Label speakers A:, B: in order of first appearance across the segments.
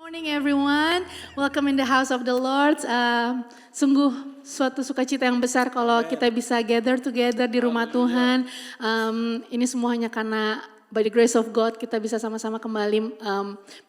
A: Morning everyone, welcome in the house of the Lord. Sungguh suatu sukacita yang besar kalau kita bisa gather together di rumah Tuhan. Ini semua hanya karena by the grace of God kita bisa sama-sama kembali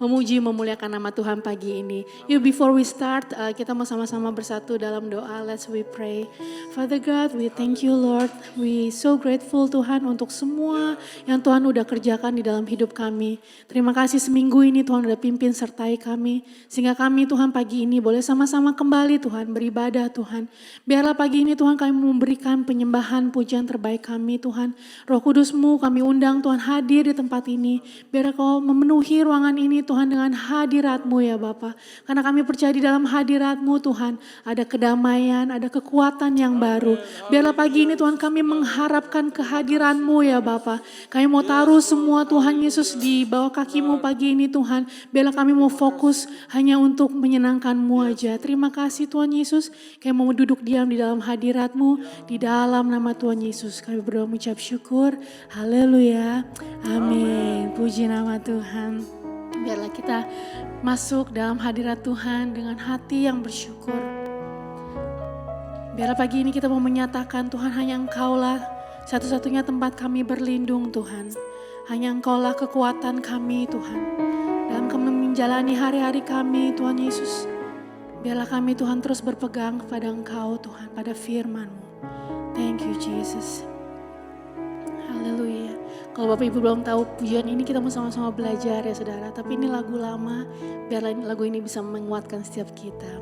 A: memuji, memuliakan nama Tuhan pagi ini. Before we start, kita mau sama-sama bersatu dalam doa. Let's we pray. Father God, we thank you Lord. We so grateful Tuhan untuk semua yang Tuhan udah kerjakan di dalam hidup kami. Terima kasih seminggu ini Tuhan udah pimpin sertai kami. Sehingga kami Tuhan pagi ini boleh sama-sama kembali Tuhan beribadah Tuhan. Biarlah pagi ini Tuhan kami memberikan penyembahan pujian terbaik kami Tuhan. Roh Kudus-Mu kami undang Tuhan hadir di tempat ini. Biar Kau memenuhi ruangan ini Tuhan dengan hadirat-Mu ya Bapa. Karena kami percaya di dalam hadirat-Mu Tuhan ada kedamaian, ada kekuatan yang baru. Biarlah pagi ini Tuhan kami mengharapkan kehadiran-Mu ya Bapa. Kami mau taruh semua Tuhan Yesus di bawah kaki-Mu pagi ini Tuhan. Biarlah kami mau fokus hanya untuk menyenangkan-Mu aja. Terima kasih Tuhan Yesus. Kami mau duduk diam di dalam hadirat-Mu. Di dalam nama Tuhan Yesus kami berdoa mengucap syukur. Haleluya. Amin. Puji nama Tuhan. Biarlah kita masuk dalam hadirat Tuhan dengan hati yang bersyukur. Biarlah pagi ini kita mau menyatakan Tuhan hanya Engkaulah satu-satunya tempat kami berlindung Tuhan. Hanya Engkaulah kekuatan kami Tuhan. Dalam kami menjalani hari-hari kami Tuhan Yesus. Biarlah kami Tuhan terus berpegang kepada Engkau Tuhan, pada firman-Mu. Thank you Jesus. Haleluya. Kalau Bapak Ibu belum tahu pujian ini kita mau sama-sama belajar ya saudara. Tapi ini lagu lama, biarlah lagu ini bisa menguatkan setiap kita.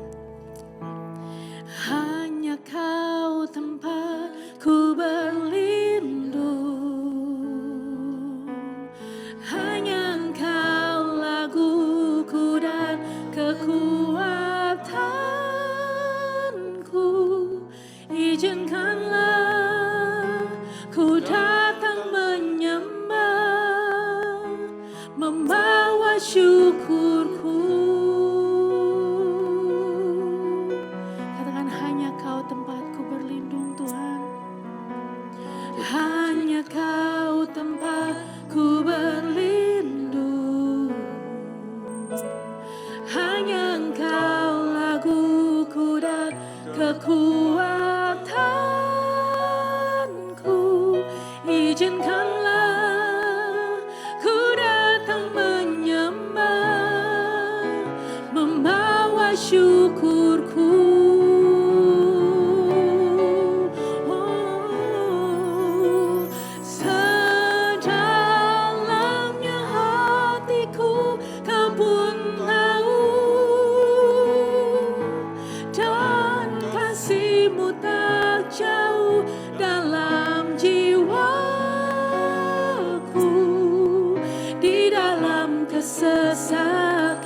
A: Hanya Kau tempatku berlindung. Hanya Engkau laguku dan kekuatanku. Izinkanlah ku datang menyembah, membawa syukurku. Katakan hanya Kau tempatku berlindung Tuhan. Hanya Kau tempatku berlindung. Hanya Engkau laguku dan kekuatanku. Izinkanlah ku datang menyembah, membawa syukurku. Sedalamnya hatiku Kau pun tahu, dan kasih-Mu tak jauh dalam jiwaku. Di dalam kesesatan,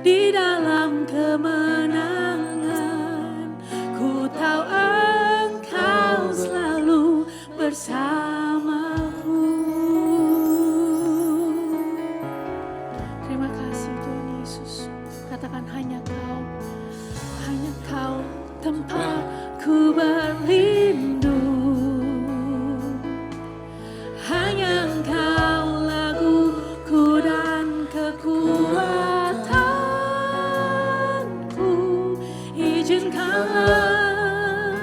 A: di dalam kemenangan, ku tahu Engkau selalu bersamaku. Terima kasih Tuhan Yesus. Katakan hanya Kau tempatku berlindung. Hanya Engkau laguku dan kekuatanku. Izinkanlah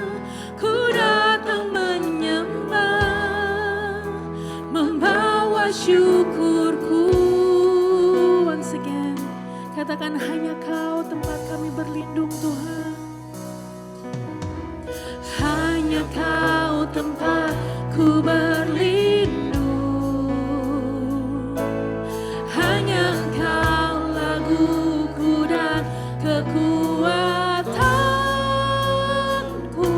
A: ku datang menyembah, membawa syukurku. Once again, katakan hanya Kau tempat kami berlindung Tuhan. Hanya Kau tempatku berlindung. Hanya Engkau laguku dan kekuatanku.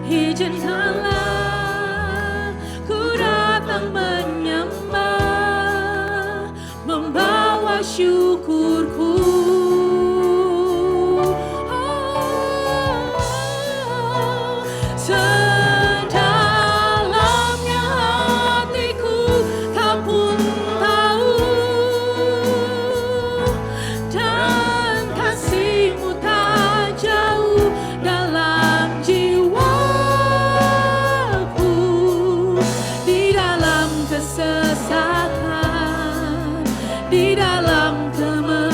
A: Izinkanlah ku datang menyembah, membawa syukurku. Sedalamnya hatiku Kau pun tahu, dan kasih-Mu tak jauh dalam jiwaku. Di dalam kesesatan, di dalam kemenangan,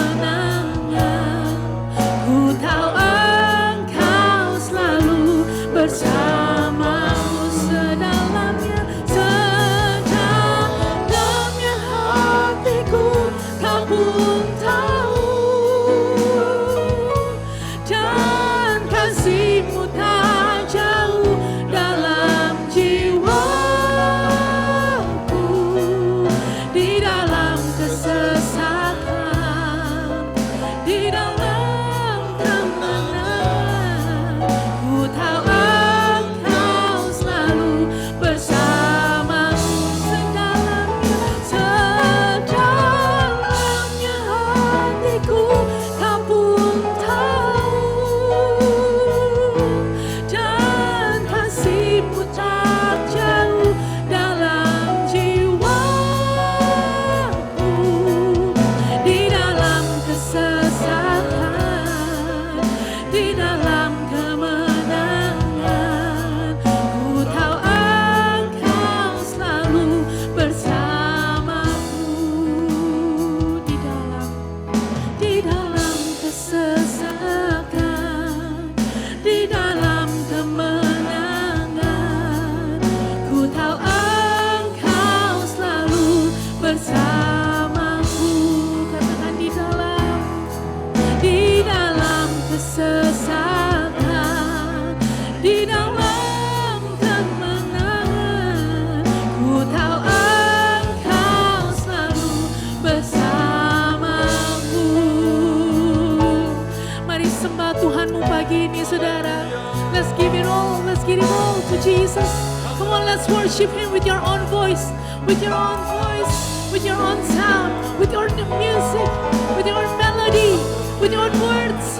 A: give it all to Jesus. Come on, let's worship Him with your own voice, with your own voice, with your own sound, with your own music, with your own melody, with your own words.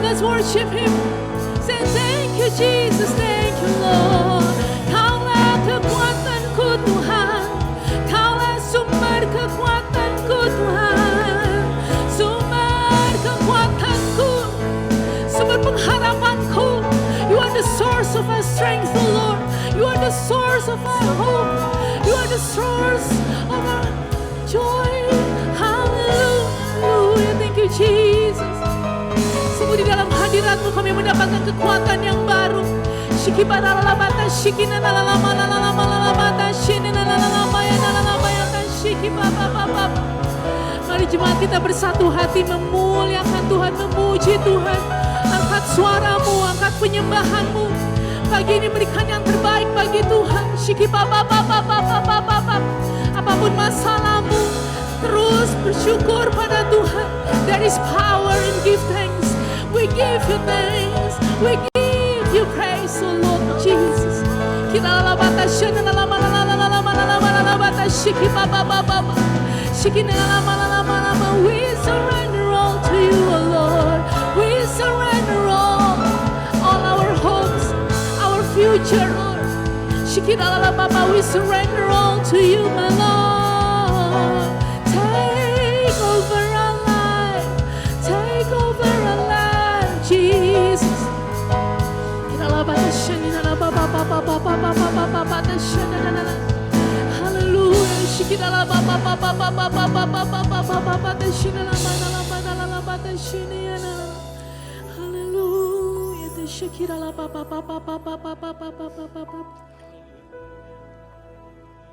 A: Let's worship Him. Say thank you Jesus, thank you Lord. Kaulah kekuatanku Tuhan, Kaulah sumber kekuatanku Tuhan, sumber kekuatanku, sumber pengharapanku. You are the source of our strength, O Lord. You are the source of our hope. You are the source of our joy. Hallelujah. Thank you Jesus. Sungguh di dalam hadirat-Mu kami mendapatkan kekuatan yang baru. Shikibaralabata shikinanalalamalalamalalabata shininanalalamayanalalamaya shikibababababa. Mari jemaat kita bersatu hati memuliakan Tuhan, memuji Tuhan. Angkat suaramu, angkat penyembahanmu. Pagi ini berikan yang terbaik bagi Tuhan. Shikibabababababababab. Apapun masalahmu, terus bersyukur pada Tuhan. There is power in give thanks. We give you thanks. We give you praise, O Lord Jesus. Kita lalabata shanalamalalamalalamalalamalabata shikibababababa. Shikinalamalalamalama. We surrender all to you, O Lord. We surrender all our hopes, our future, Lord. Shikinalababa. We surrender all to you, my Lord. Take over our life. Take over our life, Jesus. Hallelujah.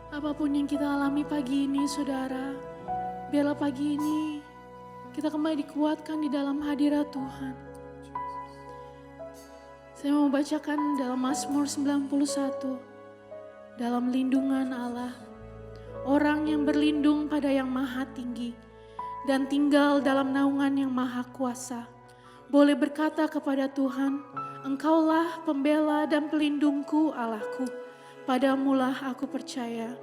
A: Apapun yang kita alami pagi ini, saudara, biarlah pagi ini kita kembali dikuatkan di dalam hadirat Tuhan. Saya mau bacakan dalam Mazmur 91. Dalam lindungan Allah, orang yang berlindung pada yang maha tinggi dan tinggal dalam naungan yang maha kuasa, boleh berkata kepada Tuhan, Engkaulah pembela dan pelindungku Allahku, padamulah aku percaya.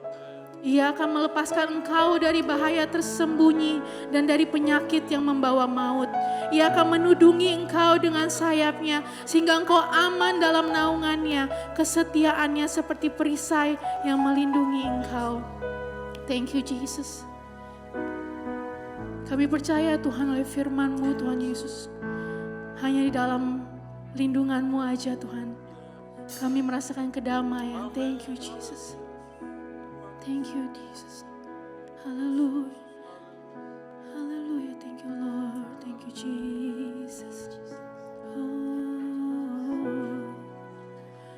A: Ia akan melepaskan engkau dari bahaya tersembunyi dan dari penyakit yang membawa maut. Ia akan menudungi engkau dengan sayapnya sehingga engkau aman dalam naungannya. Kesetiaannya seperti perisai yang melindungi engkau. Thank you Jesus. Kami percaya Tuhan oleh firman-Mu Tuhan Yesus. Hanya di dalam lindungan-Mu aja Tuhan. Kami merasakan kedamaian. Thank you Jesus. Thank you, Jesus. Hallelujah. Hallelujah. Thank you, Lord. Thank you, Jesus. Oh,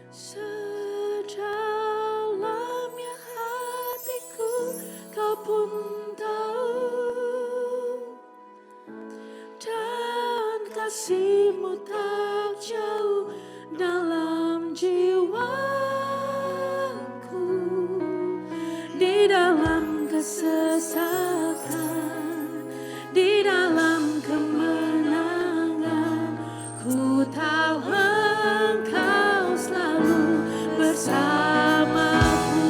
A: sedalamnya hatiku, kau pun tahu, dan kasih-Mu tak jauh dalam jiwa. Di dalam kesesakan, di dalam kemenangan, ku tahu Engkau selalu bersamaku.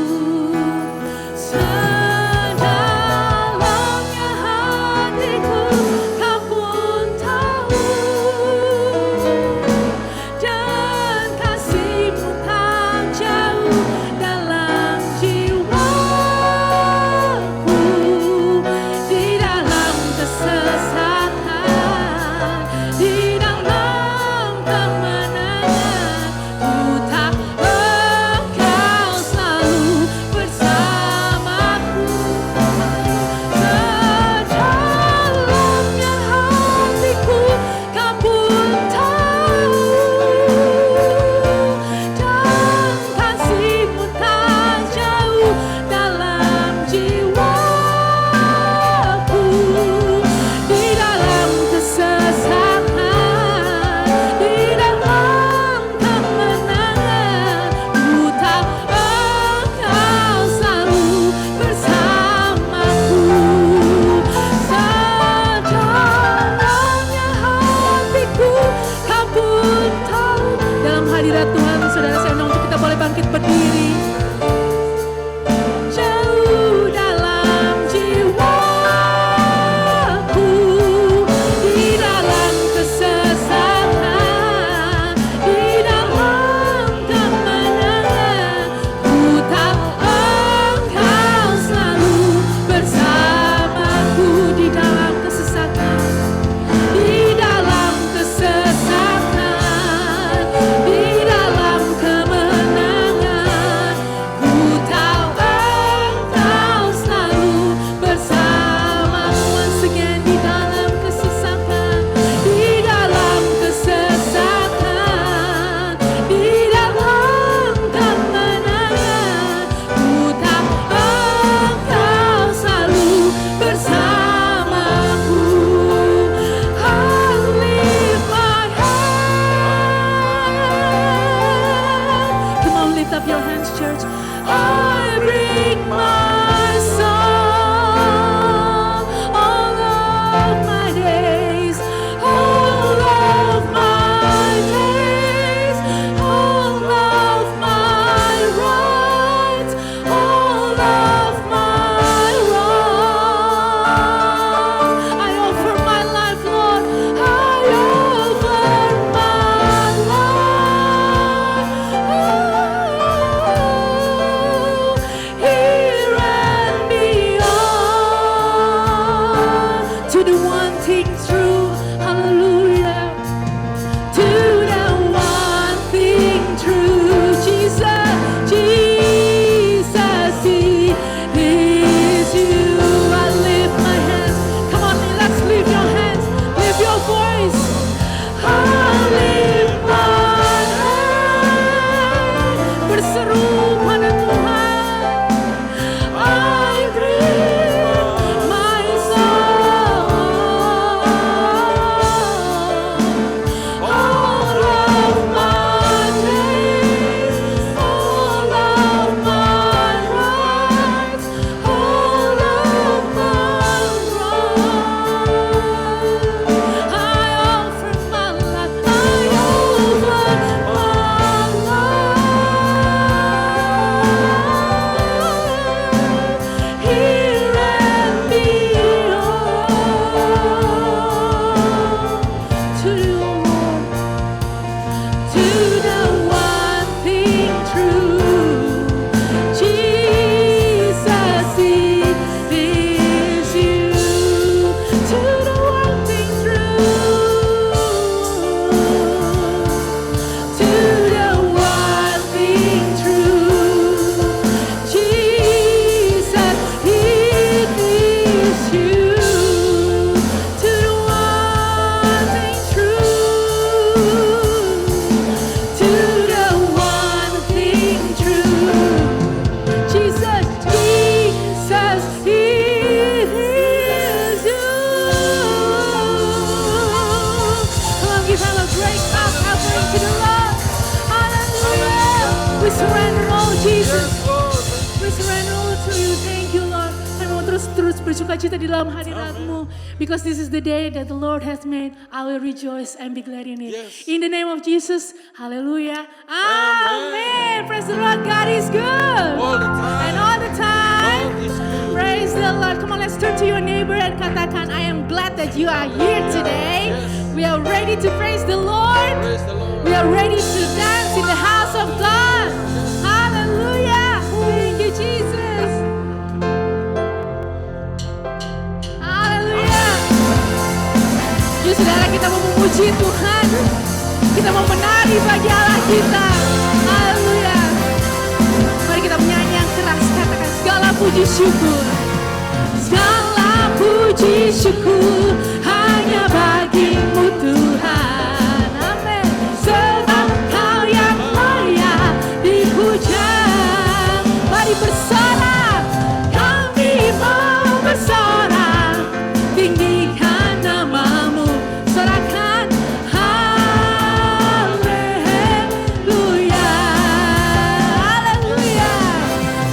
A: Sedalamnya hatiku, kau pun tahu, we surrender all, Jesus.
B: Yes, Lord.
A: We surrender all to you. Thank you, Lord. Kami mau terus bersuka cita di dalam hadirat-Mu. Because this is the day that the Lord has made. I will rejoice and be glad in it.
B: Yes.
A: In the name of Jesus. Hallelujah. Amen. Praise the Lord. God is good.
B: All the time.
A: And all the time.
B: God is good.
A: Praise the Lord. Come on, let's turn to your neighbor and katakan, I am glad that you are here today.
B: Yes.
A: We are ready to praise the Lord.
B: Praise the Lord.
A: We are ready to dance in the house of God. Hallelujah. Thank you, Jesus. Haleluya. Yuk saudara, kita mau memuji Tuhan. Kita mau menari bagi Allah kita. Haleluya. Mari kita menyanyi yang keras, katakan segala puji syukur. Segala puji syukur hanya bagimu Tuhan. Amin. Sebab Kau yang layak dipuja. Mari bersorak, kami mau bersorak, tinggikan namamu, sorakan haleluya, haleluya.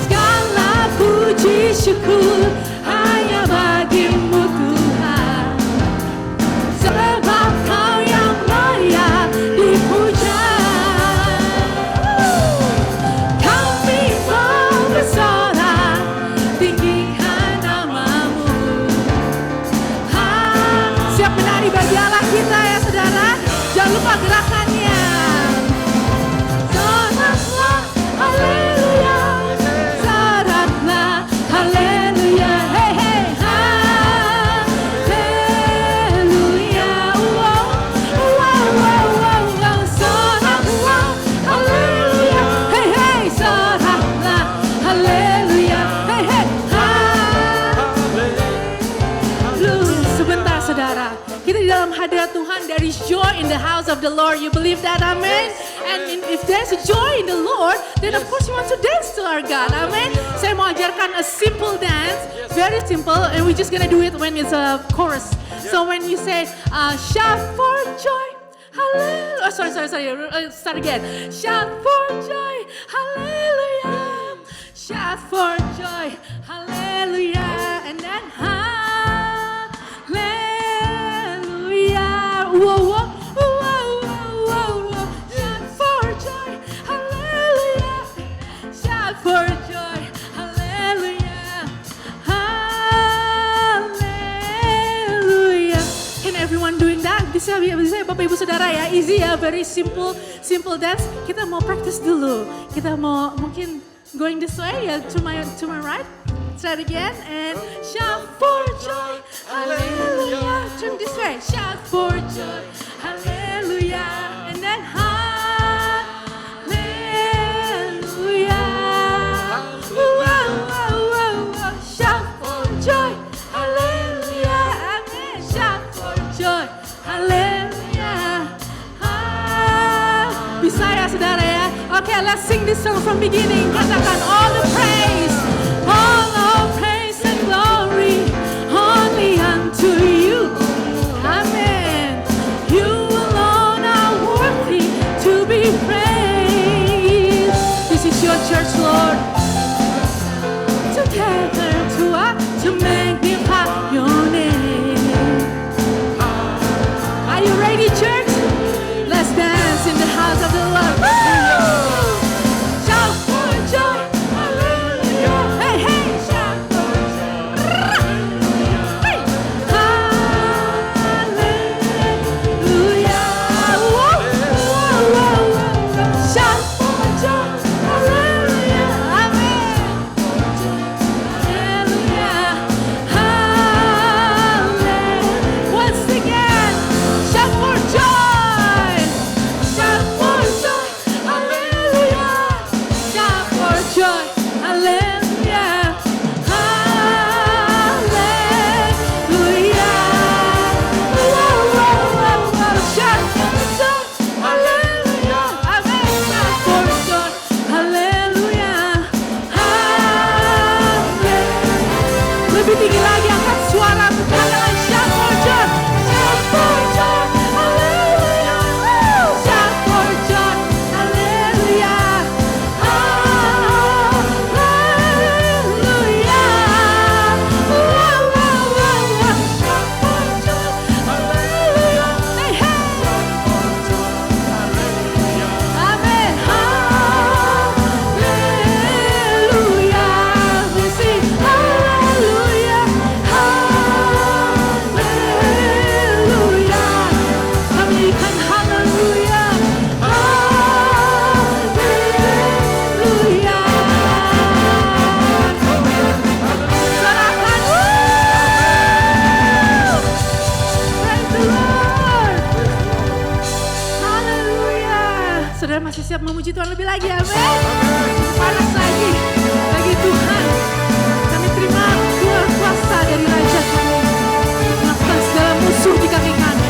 A: Segala puji syukur hanya bagimu Tuhan, sebab Kau yang layak dipuja. Kami mau bersorak, tinggikan namamu. Siap menari bagi Allah kita ya saudara. Jangan lupa gerakannya. Soraklah, haleluya. Soraklah, haleluya. Hey, hey, haleluya. Wow, wow, wow, wow, wow. Soraklah, haleluya. Hey, hey, soraklah, haleluya. Hey, hey, haleluya. Sebentar saudara, kita di dalam hadirat Tuhan, there is joy in the house of the Lord. You believe that? Amen. And if there's a joy in the Lord, then of course you want to dance to our God. Amen. Saya mau ajarkan a simple dance, very simple, and we're just gonna do it when it's a chorus. So when you say shout for joy, hallelujah. Oh, sorry. Start again. Shout for joy, hallelujah. Shout for joy, hallelujah. And then hallelujah. Whoa, whoa, whoa, whoa, whoa. Shout for joy, hallelujah. Shout for joy, hallelujah. Hallelujah. Can everyone doing that? Bisa Bapak Ibu Saudara ya, easy ya, very simple dance. Kita mau practice dulu. Kita mau mungkin going this way ya, to my right. Try it again and shout for joy, hallelujah. Turn this way, shout for joy, hallelujah. And then hallelujah. Wow, wow, wow, wow. Shout for joy, hallelujah. Amen. Shout for joy, hallelujah. Bisa ya saudara ya? Okay, let's sing this song from beginning. Katakan all the praise, all of praise and glory only unto you. Amen. You alone are worthy to be praised. This is your church, Lord. Together to magnify your name. Are you ready, church? Let's dance in the house of the Lord. Woo! Shout for joy, hallelujah. masih siap memuji Tuhan lebih lagi, amin. Panas lagi bagi Tuhan. Kami terima kuasa dari Raja kami, melakukan segala musuh di kaki kami.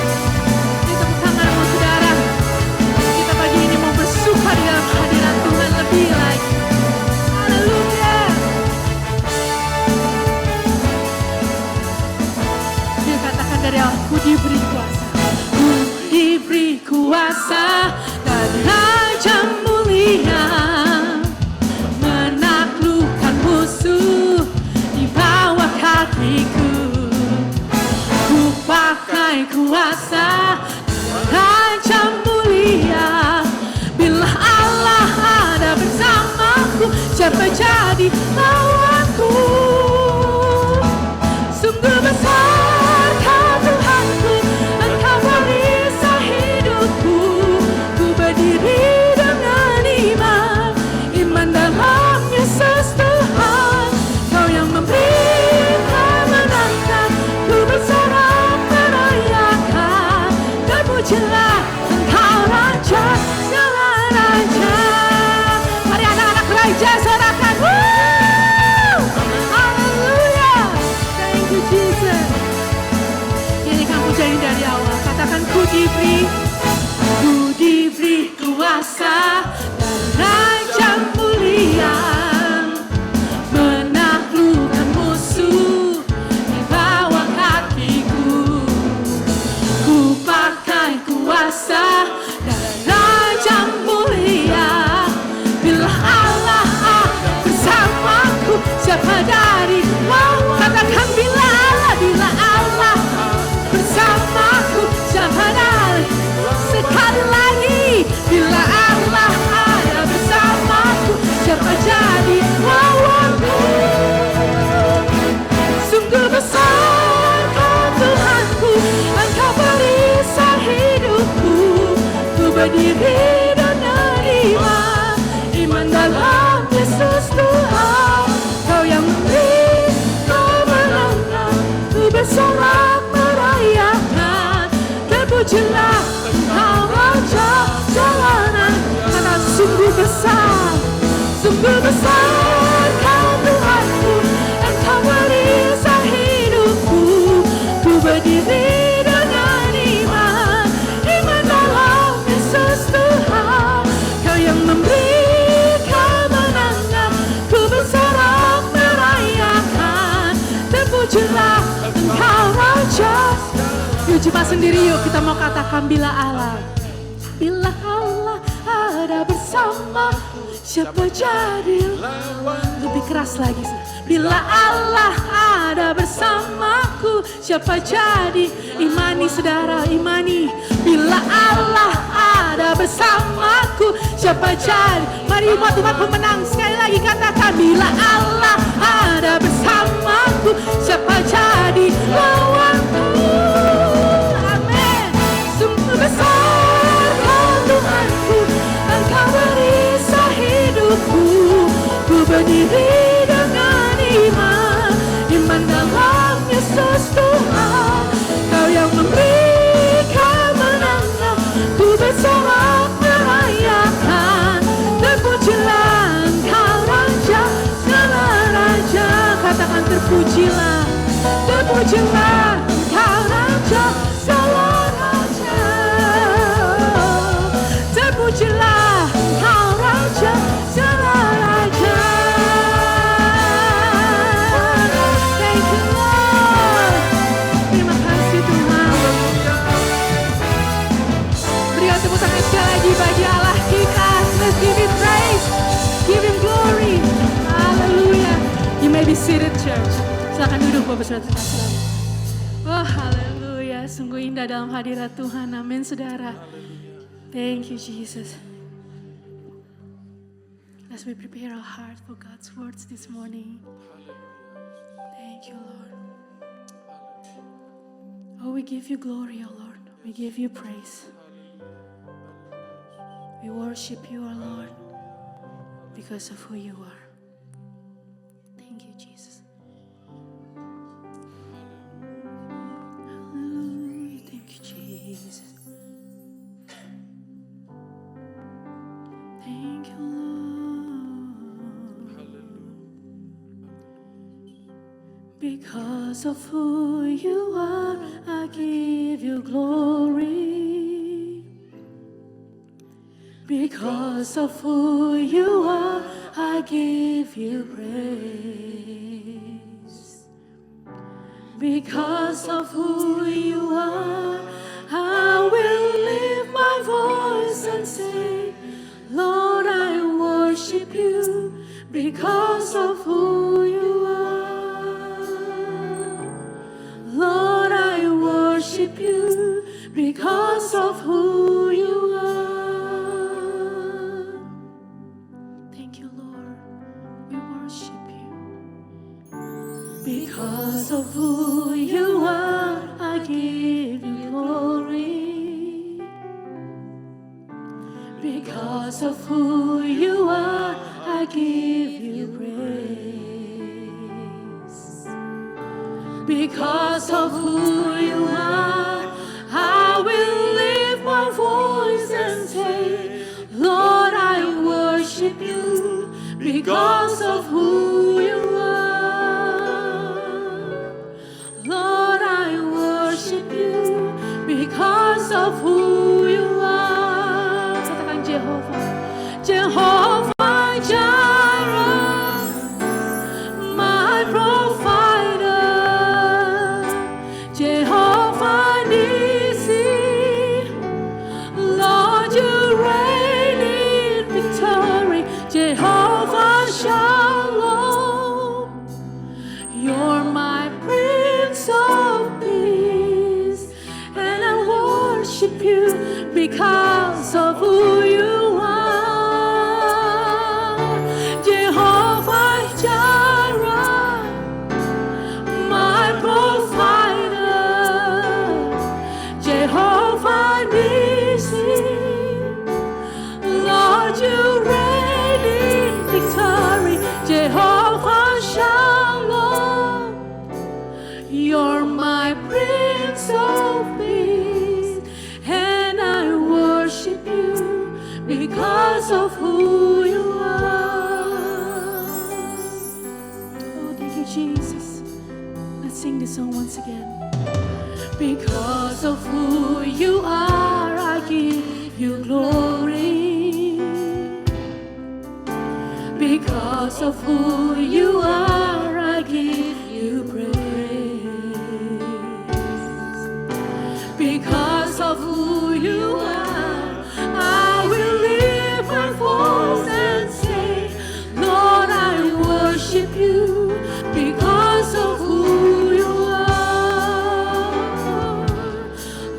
A: Ini tepuk tanganmu saudara. Kita pagi ini mau bersuka di dalam hadirat Tuhan lebih lagi. Haleluya. Dia katakan dari awal, ku diberi kuasa. Ku diberi kuasa dan Raja mulia, menaklukkan musuh di bawah kakiku. Ku pakai kuasa Raja mulia, bila Allah ada bersamaku, siapa jadi lawanku? Sungguh besar kau Tuhanku, Engkau perisai hidupku. Ku berdiri dengan iman dalam Yesus Tuhan. Kau yang memberi kemenangan, ku bersorak merayakan. Terpujilah Engkau Raja, segala Raja. Mari anak-anak Raja sorakan. Haleluya. Thank you Jesus. Nyanyikan pujian dari awal. Katakan ku diberi kuasa dan Raja mulia, menaklukkan musuh di bawah kakiku. Ku pakai kuasa dan Raja mulia, bila Allah bersamaku, siapa dari lawan? Katakan bila Allah bersamaku, siapa dari? Sekali lagi, bila Allah ada bersamaku, siapa jadi lawanku? Sungguh besar kau Tuhanku, Engkau perisai hidupku. Ku berdiri dengan iman dalam Yesus Tuhan. Kau yang memberi kemenangan, ku bersorak merayakan. Terpujilah Engkau Raja jalanan. Karena sungguh besar kau Tuhanku, Engkau perisai hidupku. Ku berdiri dengan iman dalam Yesus Tuhan. Kau yang memberi kemenangan, ku bersorak merayakan. Terpujilah Engkau Raja. Yuk cepat sendiri, yuk kita mau katakan bila Allah ada bersama, siapa jadi lawan? Lebih keras lagi. Bila Allah ada bersamaku, siapa jadi? Imani saudara, imani. Bila Allah ada bersamaku, siapa jadi? Mari umat-umat pemenang sekali lagi katakan, bila Allah ada bersamaku, siapa jadi lawanku? Amin. Sungguh besar kau Tuhanku, Engkau perisai hidupku. Ku berdiri dengan iman dalam Yesus Tuhan. Kau yang memberi kemenangan, ku bersorak merayakan. Terpujilah Engkau Raja, segala Raja. Katakan terpujilah Engkau Raja, segala Raja. Terpujilah Engkau Raja, segala Raja. Thank you Lord. Terima kasih Tuhan. Berikan tepuk tangan sekali lagi bagi Allah kita. Let's give Him praise, give Him glory. Hallelujah. You may be seated church. Silakan duduk Bapak Saudara sekalian. Oh haleluya, sungguh indah dalam hadirat Tuhan. Amin saudara. Thank you Jesus. As we prepare our heart for God's words this morning. Thank you Lord. Oh we give you glory, oh Lord. We give you praise. We worship you, oh Lord, because of who you are. Thank you Jesus. Hallelujah. Thank you Jesus. Because of who you are, I give you glory. Because of who you are, I give you praise. Because of who you are, I will lift my voice and say, Lord, I worship you because of who you are. Lord, I worship you because of who you are. Thank you, Lord. We worship you. Because of who you are, I give you glory. Because of who you are, I give you praise. Because of who you are, I will lift my voice and say, Lord, I worship you because of who you are. Lord, I worship you because of who you are. Katakan Jehovah, Jehovah Jireh, my provider. Jehovah Nissi, Lord, you reign in victory. Jehovah Shalom, you're my Prince of Peace, and I worship you because of who you are. Jehovah Jireh, my provider. Jehovah Nissi, Lord, you reign in victory. Jehovah Shalom, you're my Prince of Peace, and I worship you because of who you are. Oh, thank you, Jesus. Let's sing this song once again. Because of who you are, I give you glory. Because of who you are, I give you praise. Because of who you are, I will lift my voice and say, Lord, I worship you because of who you are.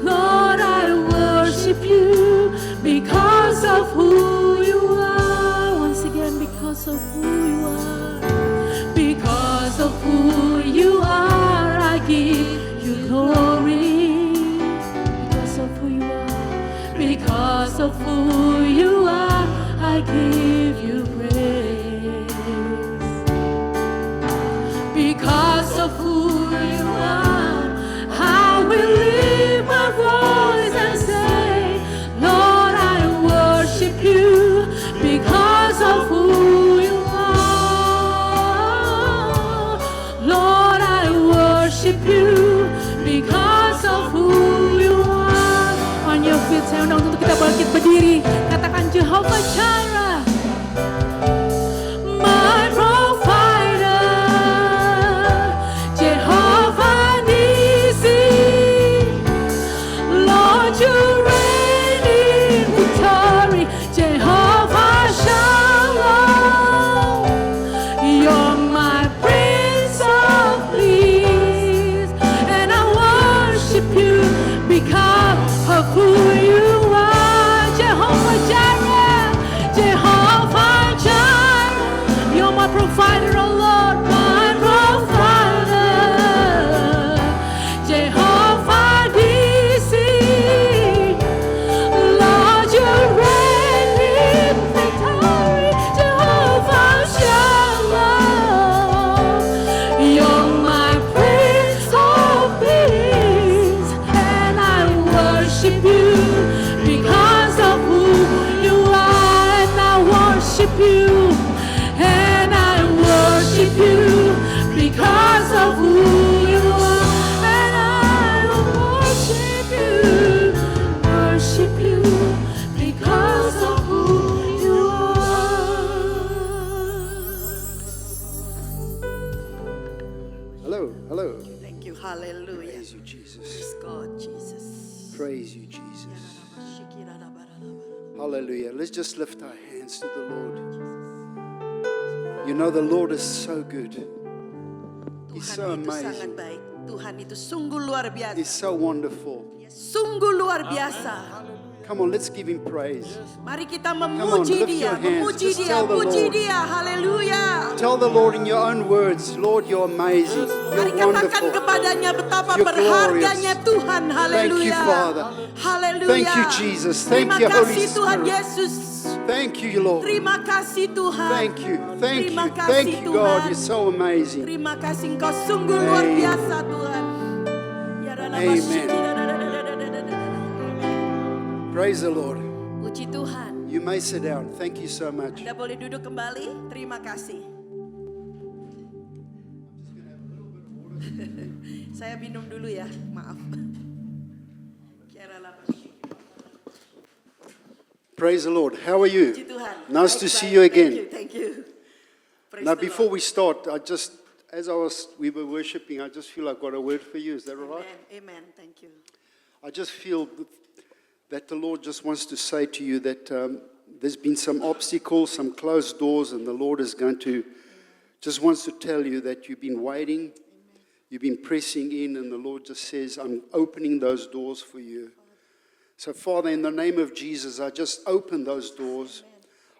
A: Lord, I worship you because of who you are. Once again, because of who you are. Because of who you are, I give you glory. Because of who you are. Because of who you are, I give you praise. Because of who you are, I will lift my voice and say, Lord, I worship you because of who you are. Lord, I worship you because of who you are. On your feet, saya undang untuk kita bangkit berdiri. Katakan Jehovah Jireh, my provider. Jehovah Nissi, Lord, you reign in victory. Jehovah Shalom, you're my Prince of Peace, and I worship you because of who you are. Jehovah Jireh, Jehovah Jireh, you're my provider, oh Lord, my provider. Jehovah Nissi, Lord, you reign in victory. Jehovah Shalom, you're my Prince of Peace, and I worship you because of who you are, and I worship you, and I worship you because of who
B: Praise you, Jesus. Hallelujah. Let's just lift our hands to the Lord. You know the Lord is so good. He's so
C: Tuhan itu sangat
B: amazing.
C: baik. Tuhan itu sungguh luar biasa.
B: He's so wonderful.
C: Sungguh luar biasa.
B: Come on, let's give him praise.
C: Mari kita
B: on,
C: memuji
B: lift
C: Dia,
B: your hands.
C: memuji
B: Just
C: Dia,
B: tell the
C: puji
B: Lord.
C: Dia. Haleluya.
B: Tell the Lord in your own words, Lord, you're amazing.
C: Mari
B: You're
C: katakan
B: wonderful.
C: kepadanya betapa
B: You're
C: berharganya
B: glorious.
C: Tuhan. Haleluya.
B: Thank you, Father.
C: Haleluya.
B: Thank you, Jesus. Thank
C: Terima
B: you, Holy
C: kasih Tuhan
B: Spirit.
C: Yesus.
B: Thank you, Lord.
C: Terima kasih Tuhan.
B: Thank you. Thank
C: Terima
B: you.
C: kasih
B: Thank you, God.
C: Tuhan.
B: You're so amazing.
C: Terima kasih Engkau sungguh luar
B: Amen.
C: biasa Tuhan. Ya
B: Amen. Praise the Lord.
C: Puji Tuhan.
B: You may sit down. Thank you so much.
C: Anda boleh duduk kembali. Terima kasih. Saya minum dulu ya, maaf.
B: Praise the Lord. How are you?
C: Puji Tuhan.
B: Nice
C: Baik,
B: to see
C: baik.
B: you again.
C: Thank you. Praise
B: Now,
C: the
B: before
C: Lord.
B: we start, we were worshiping, I just feel I've got a word for you. Is that all right?
C: Amen, amen. Thank you.
B: I just feel that the Lord just wants to say to you that there's been some obstacles, some closed doors, and the Lord is going to, just wants to tell you that you've been waiting, you've been pressing in, and the Lord just says, I'm opening those doors for you. So, Father, in the name of Jesus, I just open those doors.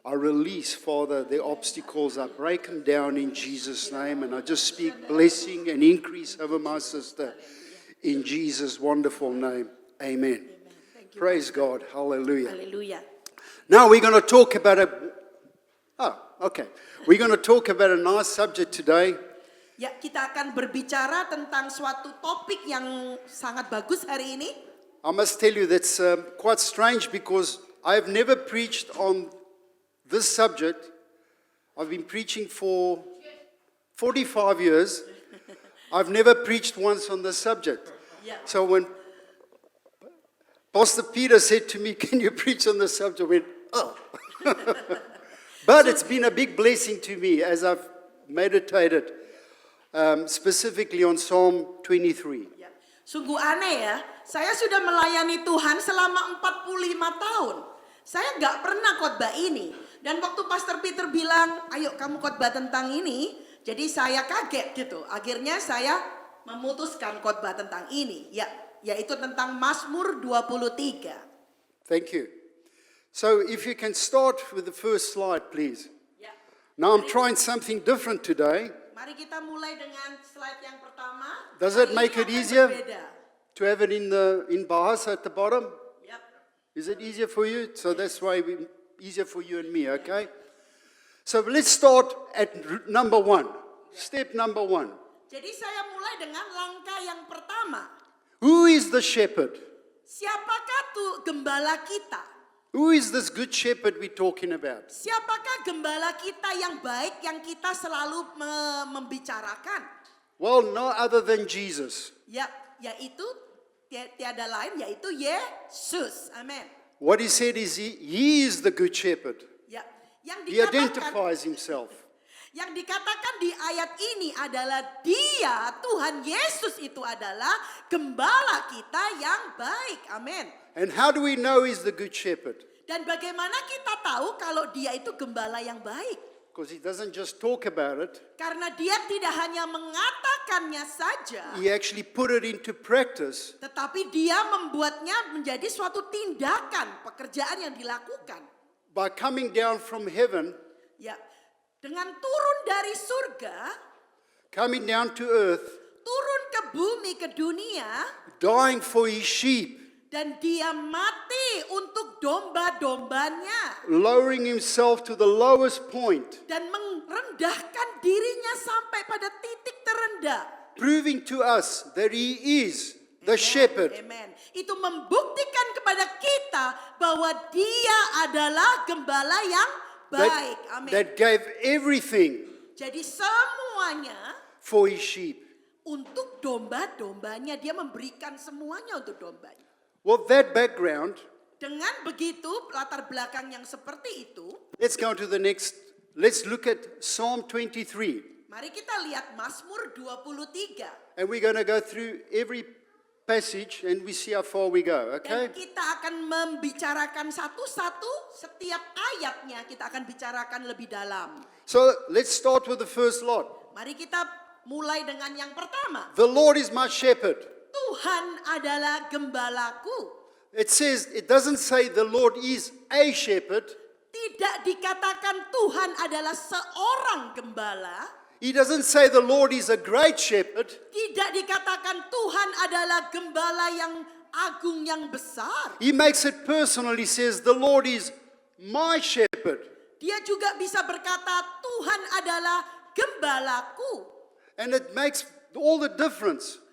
B: I release, Father, the obstacles. I break them down in Jesus' name. And I just speak blessing and increase over my sister in Jesus' wonderful name. Amen. Praise God. Hallelujah.
C: Haleluya.
B: Now we're going to talk about We're going to talk about a nice subject today.
C: Ya, kita akan berbicara tentang suatu topik yang sangat bagus hari ini.
B: I must tell you that's quite strange because I've never preached on this subject. I've been preaching for 45 years. I've never preached once on this subject.
C: Yeah.
B: So when Pastor Peter said to me, can you preach on this subject? I went, oh. But it's been a big blessing to me as I've meditated specifically on Psalm 23.
C: Ya. Sungguh aneh ya, saya sudah melayani Tuhan selama 45 tahun. Saya nggak pernah khotbah ini. Dan waktu Pastor Peter bilang, ayo kamu khotbah tentang ini, jadi saya kaget gitu. Akhirnya saya memutuskan khotbah tentang ini, yaitu tentang Mazmur 23.
B: Thank you. So if you can start with the first slide, please.
C: Ya.
B: Now I'm trying something different today.
C: Mari kita mulai dengan slide yang pertama.
B: Does it
C: Hari
B: make
C: ini
B: it
C: akan
B: easier?
C: berbeda.
B: To have it in Bahasa at the bottom?
C: Yap.
B: Is it easier for you? So that's why easier for you and me, okay? So let's start at number one. Step number one.
C: Jadi saya mulai dengan langkah yang pertama.
B: Who is the shepherd?
C: Siapakah tuh gembala kita?
B: Who is this good shepherd we're talking about?
C: Siapakah gembala kita yang baik yang kita selalu membicarakan?
B: Well, no other than Jesus.
C: Ya, yaitu tiada lain yaitu Yesus. Amin.
B: What he said is he is the good shepherd.
C: Ya, yang
B: He identifies himself.
C: Yang dikatakan di ayat ini adalah Dia, Tuhan Yesus itu adalah gembala kita yang baik. Amin.
B: And how do we know he's the good shepherd?
C: Dan bagaimana kita tahu kalau Dia itu gembala yang baik?
B: Because he doesn't just talk about it,
C: Karena Dia tidak hanya mengatakannya saja,
B: he actually put it into practice.
C: tetapi Dia membuatnya menjadi suatu tindakan, pekerjaan yang dilakukan.
B: By coming down from heaven,
C: Ya, dengan turun dari surga,
B: coming down to earth,
C: turun ke bumi, ke dunia,
B: dying for his sheep,
C: dan Dia mati untuk domba-dombanya.
B: lowering himself to the lowest point,
C: Dan merendahkan dirinya sampai pada titik terendah.
B: proving to us that he is the shepherd.
C: Amen. Itu membuktikan kepada kita bahwa Dia adalah gembala yang baik. Amin.
B: That gave everything
C: Jadi semuanya
B: for his sheep.
C: untuk domba-dombanya. Dia memberikan semuanya untuk dombanya.
B: Well, that background,
C: Dengan begitu, latar belakang yang seperti itu,
B: let's go to the next. Let's look at Psalm 23.
C: mari kita lihat Mazmur 23.
B: And we're going to go through every passage and we see how far we go,
C: Dan
B: okay?
C: kita akan membicarakan satu-satu, setiap ayatnya kita akan bicarakan lebih dalam.
B: So let's start with the first lot.
C: Mari kita mulai dengan yang pertama.
B: The Lord is my shepherd.
C: Tuhan adalah gembalaku.
B: It says, it doesn't say the Lord is a shepherd.
C: Tidak dikatakan Tuhan adalah seorang gembala.
B: He doesn't say the Lord is a great shepherd.
C: Tidak dikatakan Tuhan adalah gembala yang agung yang besar.
B: He makes it personal. He says, the Lord is my shepherd.
C: Dia juga bisa berkata Tuhan adalah gembalaku.
B: And it makes all the difference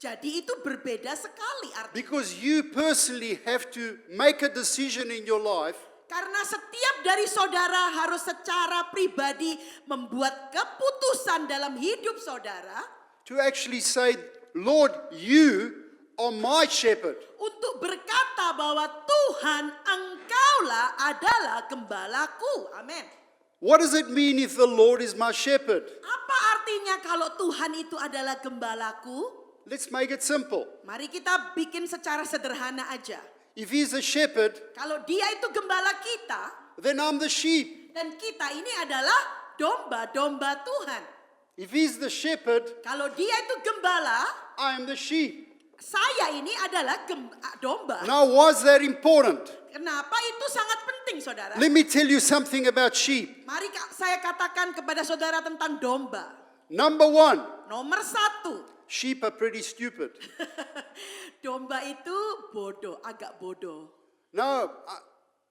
C: Jadi itu berbeda sekali artinya.
B: because you personally have to make a decision in your life
C: Karena setiap dari saudara harus secara pribadi membuat keputusan dalam hidup saudara
B: to actually say, Lord, you are my shepherd.
C: untuk berkata bahwa Tuhan engkaulah adalah gembalaku. Amin.
B: What does it mean if the Lord is my shepherd?
C: Apa artinya kalau Tuhan itu adalah gembalaku?
B: Let's make it simple.
C: Mari kita bikin secara sederhana aja.
B: If he's a shepherd,
C: Kalau dia itu gembala kita
B: then I'm the sheep.
C: dan kita ini adalah domba-domba Tuhan.
B: If he's the shepherd,
C: Kalau dia itu gembala,
B: I am the sheep.
C: saya ini adalah domba.
B: Now, why is that important?
C: Kenapa itu sangat penting, saudara?
B: Let me tell you something about sheep.
C: Mari saya katakan kepada saudara tentang domba.
B: Number one,
C: Nomor satu,
B: sheep are pretty stupid.
C: domba itu bodoh, agak bodoh.
B: Now,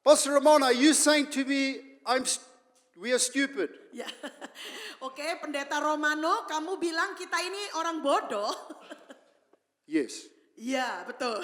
B: Pastor Ramon, are you saying to me, we are stupid?
C: Ya, oke, pendeta Romano, kamu bilang kita ini orang bodoh.
B: Yes.
C: Iya, betul.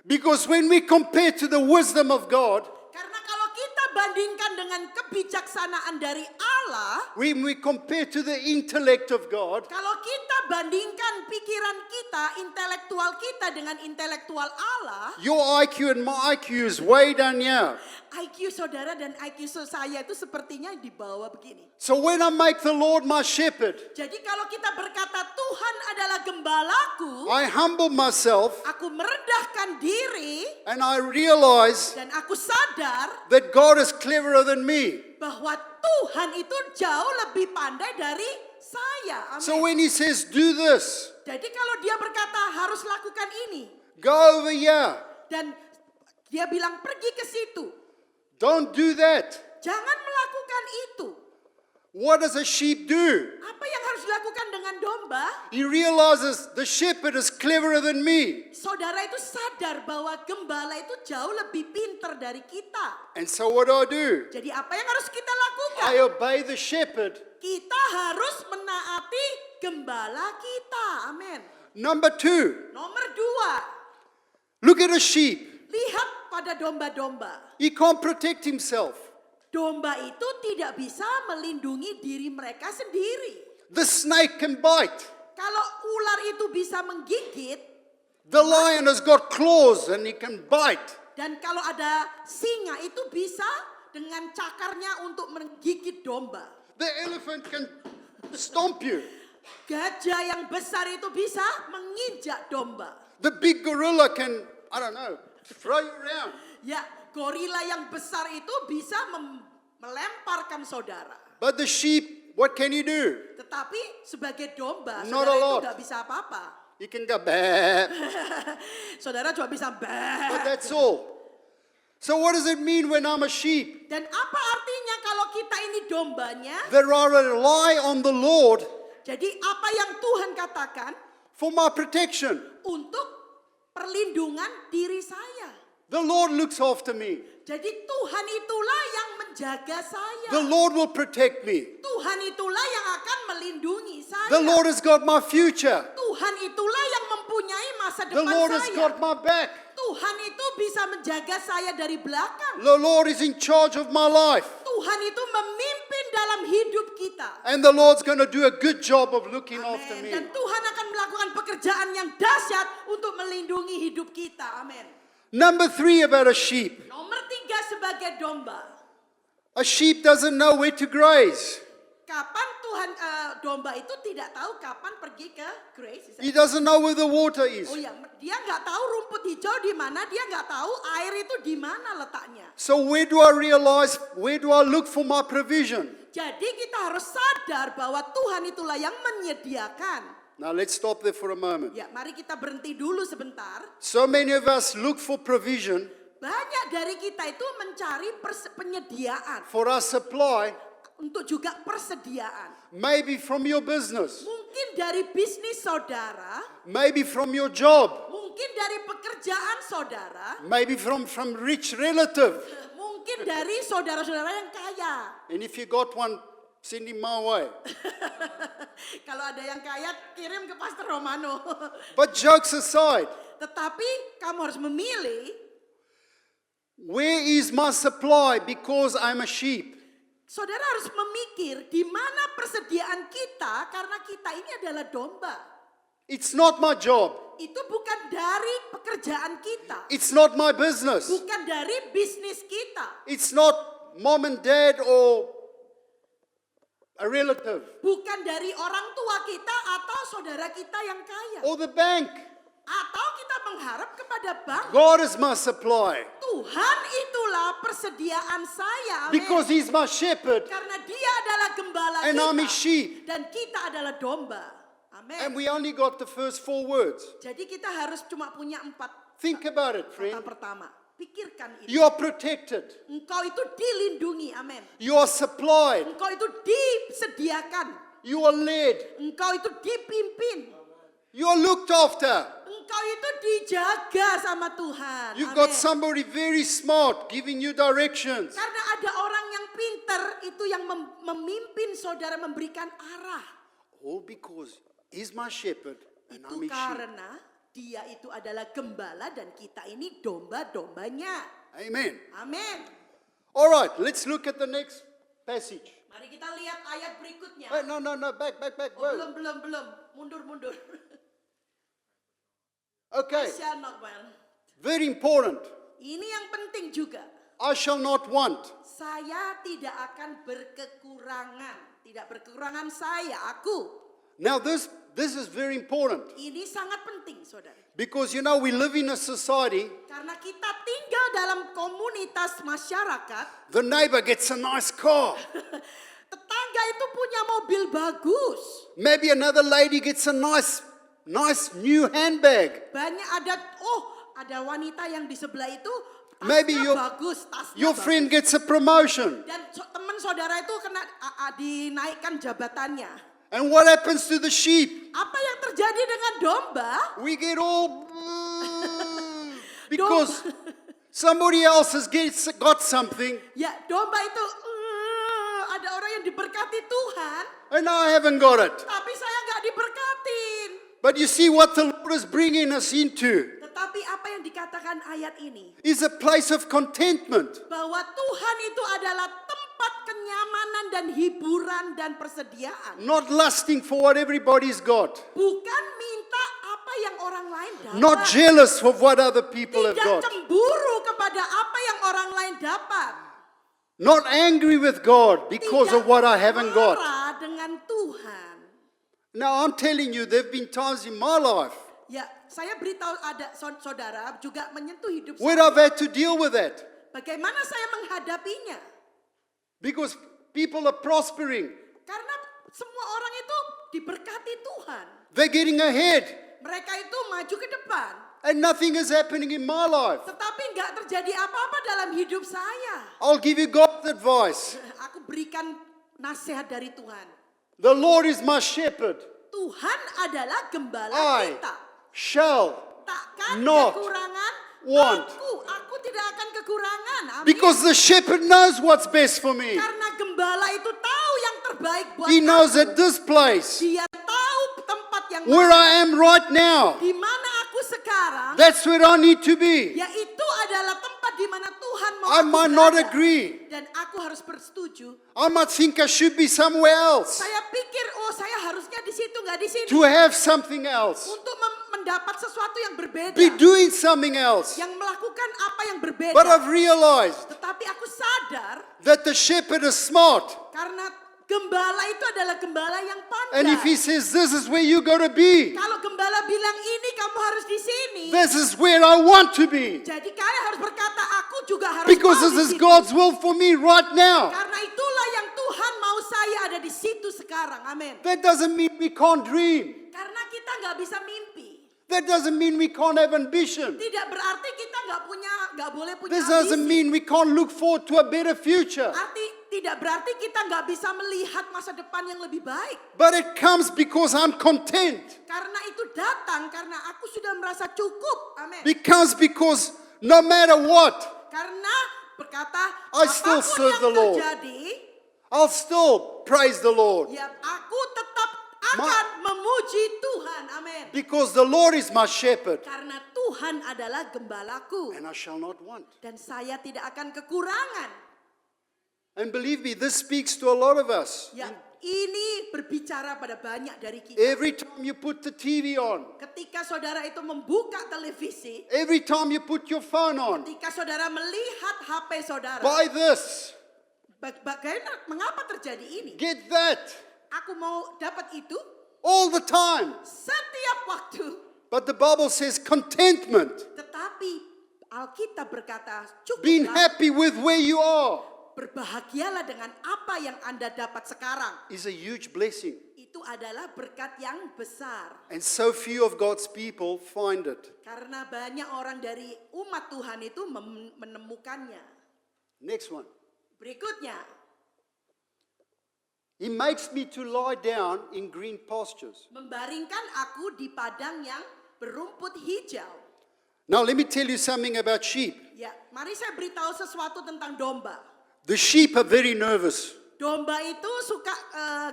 B: Because when we compare to the wisdom of God,
C: Karena kalau kita bandingkan dengan kebijaksanaan dari Allah,
B: when we compare to the intellect of God,
C: kalau kita bandingkan pikiran kita, intelektual kita dengan intelektual Allah,
B: your IQ and my IQ is way down here.
C: IQ saudara dan IQ saya itu sepertinya di bawah begini.
B: So when I make the Lord my shepherd,
C: Jadi kalau kita berkata Tuhan adalah gembalaku,
B: I humble myself
C: aku merendahkan diri
B: and I realize
C: dan aku sadar
B: that God is cleverer than me.
C: bahwa Tuhan itu jauh lebih pandai dari saya. Amin.
B: So when he says, do this,
C: Jadi kalau dia berkata harus lakukan ini
B: go over here,
C: dan dia bilang pergi ke situ,
B: don't do that.
C: jangan melakukan itu.
B: What does a sheep do?
C: Apa yang harus dilakukan dengan domba?
B: He realizes the shepherd is cleverer than me.
C: Saudara itu sadar bahwa gembala itu jauh lebih pintar dari kita.
B: And so what do?
C: Jadi apa yang harus kita lakukan?
B: I obey the shepherd.
C: Kita harus menaati gembala kita. Amin.
B: Number two,
C: Nomor dua,
B: look at a sheep.
C: lihat pada domba-domba.
B: He can't protect himself.
C: Domba itu tidak bisa melindungi diri mereka sendiri.
B: The snake can bite.
C: Kalau ular itu bisa menggigit,
B: The lion has got claws and he can bite.
C: dan kalau ada singa itu bisa dengan cakarnya untuk menggigit domba.
B: The elephant can stomp you.
C: Gajah yang besar itu bisa menginjak domba.
B: The big gorilla can, I don't know, throw you around.
C: Ya, gorila yang besar itu bisa melemparkan saudara.
B: But the sheep, what can you do?
C: Tetapi sebagai domba,
B: Not
C: saudara
B: a
C: itu
B: lot.
C: nggak bisa apa-apa.
B: You can go bah,
C: Saudara cuma bisa
B: but that's all. So what does it mean when I'm a sheep?
C: Dan apa artinya kalau kita ini dombanya?
B: That I rely on the Lord
C: Jadi apa yang Tuhan katakan
B: for my protection.
C: untuk perlindungan diri saya.
B: The Lord looks after me.
C: Jadi Tuhan itulah yang menjaga saya.
B: The Lord will protect me.
C: Tuhan itulah yang akan melindungi saya.
B: The Lord has got my future.
C: Tuhan itulah yang mempunyai masa
B: The
C: depan
B: Lord has
C: saya.
B: got my back.
C: Tuhan itu bisa menjaga saya dari belakang.
B: The Lord is in charge of my life.
C: Tuhan itu memimpin dalam hidup kita.
B: And the Lord's going to do a good job of looking after
C: Amin.
B: me.
C: Dan Tuhan akan melakukan pekerjaan yang dahsyat untuk melindungi hidup kita. Amin.
B: Number three about a sheep.
C: Nomor 3 sebagai domba.
B: A sheep doesn't know where to graze.
C: Kapan Tuhan domba itu tidak tahu kapan pergi ke grace.
B: He doesn't know where the water is.
C: Oh ya, dia nggak tahu rumput hijau di mana, dia nggak tahu air itu di mana letaknya.
B: So where do I realize, where do I look for my provision?
C: Jadi kita harus sadar bahwa Tuhan itulah yang menyediakan.
B: Now let's stop there for a moment.
C: Ya, mari kita berhenti dulu sebentar.
B: So many of us look for provision
C: Banyak dari kita itu mencari penyediaan
B: for our supply,
C: untuk juga persediaan.
B: maybe from your business,
C: Mungkin dari bisnis saudara,
B: maybe from your job,
C: mungkin dari pekerjaan saudara,
B: maybe from rich relative.
C: mungkin dari saudara-saudara yang kaya.
B: And if you got one, send him my way.
C: Kalau ada yang kaya, kirim ke Pastor Romano.
B: But jokes aside,
C: Tetapi kamu harus memilih,
B: where is my supply because I'm a sheep?
C: saudara harus memikir di mana persediaan kita karena kita ini adalah domba.
B: It's not my job.
C: Itu bukan dari pekerjaan kita,
B: It's not my business.
C: bukan dari bisnis kita,
B: It's not mom and dad or a relative
C: bukan dari orang tua kita atau saudara kita yang kaya.
B: or the bank.
C: Atau kita mengharap kepada bank.
B: God is my supply
C: Tuhan itulah persediaan saya. Amin.
B: because He's my shepherd
C: Karena dia adalah gembala
B: and
C: kita.
B: I'm His sheep.
C: Dan kita adalah domba. Amin.
B: And we only got the first 4 words.
C: Jadi kita harus cuma punya 4
B: Think about it,
C: kata
B: friend.
C: pertama. Pikirkan ini.
B: You are protected.
C: Engkau itu dilindungi. Amin.
B: You are supplied.
C: Engkau itu disediakan.
B: You are led.
C: Engkau itu dipimpin.
B: You are looked after.
C: Engkau itu dijaga sama Tuhan.
B: You've
C: Amin.
B: got somebody very smart giving you directions.
C: Karena ada orang yang pinter itu yang memimpin saudara, memberikan arah.
B: All because He's my shepherd and I'm
C: Itu
B: His sheep.
C: karena dia itu adalah gembala dan kita ini domba-dombanya.
B: Amen.
C: Amin.
B: All right, let's look at the next passage.
C: Mari kita lihat ayat berikutnya.
B: Wait, no, back.
C: Oh,
B: Whoa.
C: belum. Mundur.
B: Okay,
C: I shall not want.
B: very important.
C: Ini yang penting juga.
B: I shall not want.
C: Saya tidak akan berkekurangan. Tidak berkekurangan saya, aku.
B: Now this is very important
C: Ini sangat penting, saudara.
B: because you know we live in a society.
C: Karena kita tinggal dalam komunitas masyarakat.
B: The neighbor gets a nice car.
C: Tetangga itu punya mobil bagus.
B: Maybe another lady gets a nice new handbag.
C: Ada wanita yang di sebelah itu tasnya
B: Maybe
C: bagus, tasnya
B: your
C: bagus.
B: friend gets a promotion.
C: Dan teman saudara itu kena dinaikkan jabatannya.
B: And what happens to the sheep?
C: Apa yang terjadi dengan domba?
B: We get all because somebody else has got something
C: Ya, domba itu ada orang yang diberkati Tuhan,
B: and I haven't got it.
C: tapi saya nggak diberkatin.
B: But you see what the Lord is bringing us into
C: Tetapi apa yang dikatakan ayat ini?
B: is a place of contentment.
C: Bahwa Tuhan itu adalah tempat kenyamanan dan hiburan dan persediaan.
B: Not lusting for what everybody's got.
C: Bukan minta apa yang orang lain dapat.
B: Not jealous of what other people have
C: Tidak
B: got.
C: cemburu kepada apa yang orang lain dapat.
B: Not angry with God because of what I haven't got.
C: marah dengan Tuhan.
B: Now I'm telling you, there have been times in my life
C: Ya, saya beritahu ada saudara juga menyentuh hidup
B: where
C: saya.
B: I've had to deal with that
C: Bagaimana saya menghadapinya?
B: because people are prospering.
C: Karena semua orang itu diberkati Tuhan.
B: They're getting ahead
C: Mereka itu maju ke depan.
B: and nothing is happening in my life.
C: Tetapi nggak terjadi apa-apa dalam hidup saya.
B: I'll give you God's advice.
C: Aku berikan nasihat dari Tuhan.
B: The Lord is my shepherd.
C: Tuhan adalah gembala
B: I
C: kita.
B: shall
C: Takkan
B: not
C: kekurangan
B: want.
C: Aku tidak akan kekurangan. Amin.
B: Because the shepherd knows what's best for me.
C: Karena gembala itu tahu yang terbaik buat
B: He knows
C: aku.
B: that this place,
C: Dia tahu tempat yang
B: where I am right now,
C: di mana aku sekarang,
B: that's where I need to be.
C: yaitu adalah tempat di mana Tuhan mau
B: I
C: aku
B: might not
C: berada.
B: agree.
C: Dan aku harus bersetuju.
B: I might think I should be somewhere else,
C: Saya pikir, saya harusnya di situ, nggak di sini.
B: to have something else,
C: Untuk mendapat sesuatu yang berbeda.
B: be doing something else.
C: Yang melakukan apa yang berbeda.
B: But I've realized
C: Tetapi aku sadar
B: that the shepherd is smart
C: karena Gembala itu adalah gembala yang
B: And if he
C: pandai.
B: says, this is where you got to be,
C: Kalau gembala bilang ini kamu harus di sini,
B: this is where I want to be,
C: jadi kalian harus berkata aku juga harus
B: because
C: mau
B: this
C: di
B: is
C: situ.
B: God's will for me right now.
C: Karena itulah yang Tuhan mau saya ada di situ sekarang. Amin.
B: That doesn't mean we can't dream.
C: Karena kita nggak bisa mimpi.
B: That doesn't mean we can't have ambition.
C: Tidak berarti kita nggak boleh punya
B: This doesn't
C: ambisi.
B: mean we can't look forward to a better future.
C: Tidak berarti kita nggak bisa melihat masa depan yang lebih baik.
B: But it comes because I'm content.
C: Karena itu datang karena aku sudah merasa cukup. Amin.
B: Because no matter what,
C: Karena berkata
B: I still
C: apapun
B: serve
C: yang
B: the Lord.
C: terjadi,
B: I'll still praise the Lord.
C: ya aku tetap akan memuji Tuhan. Amin.
B: Because the Lord is my shepherd.
C: Karena Tuhan adalah gembalaku.
B: And I shall not want.
C: Dan saya tidak akan kekurangan.
B: And believe me, this speaks to a lot of us.
C: Ya, ini berbicara pada banyak dari kita.
B: Every time you put the TV on,
C: Ketika saudara itu membuka televisi,
B: every time you put your phone on,
C: ketika saudara melihat HP saudara,
B: buy this,
C: bagaimana, mengapa terjadi ini?
B: get that,
C: Aku mau dapat itu
B: all the time.
C: setiap waktu.
B: But the Bible says contentment,
C: Tetapi Alkitab berkata,
B: being
C: cukuplah,
B: happy with where you are,
C: berbahagialah dengan apa yang Anda dapat sekarang.
B: is a huge blessing.
C: Itu adalah berkat yang besar.
B: And so few of God's people find it.
C: Karena banyak orang dari umat Tuhan itu menemukannya.
B: Next one.
C: Berikutnya,
B: He makes me to lie down in green pastures.
C: membaringkan aku di padang yang berumput hijau.
B: Now let me tell you something about sheep.
C: Ya, mari saya beritahu sesuatu tentang domba.
B: The sheep are very nervous.
C: Domba itu suka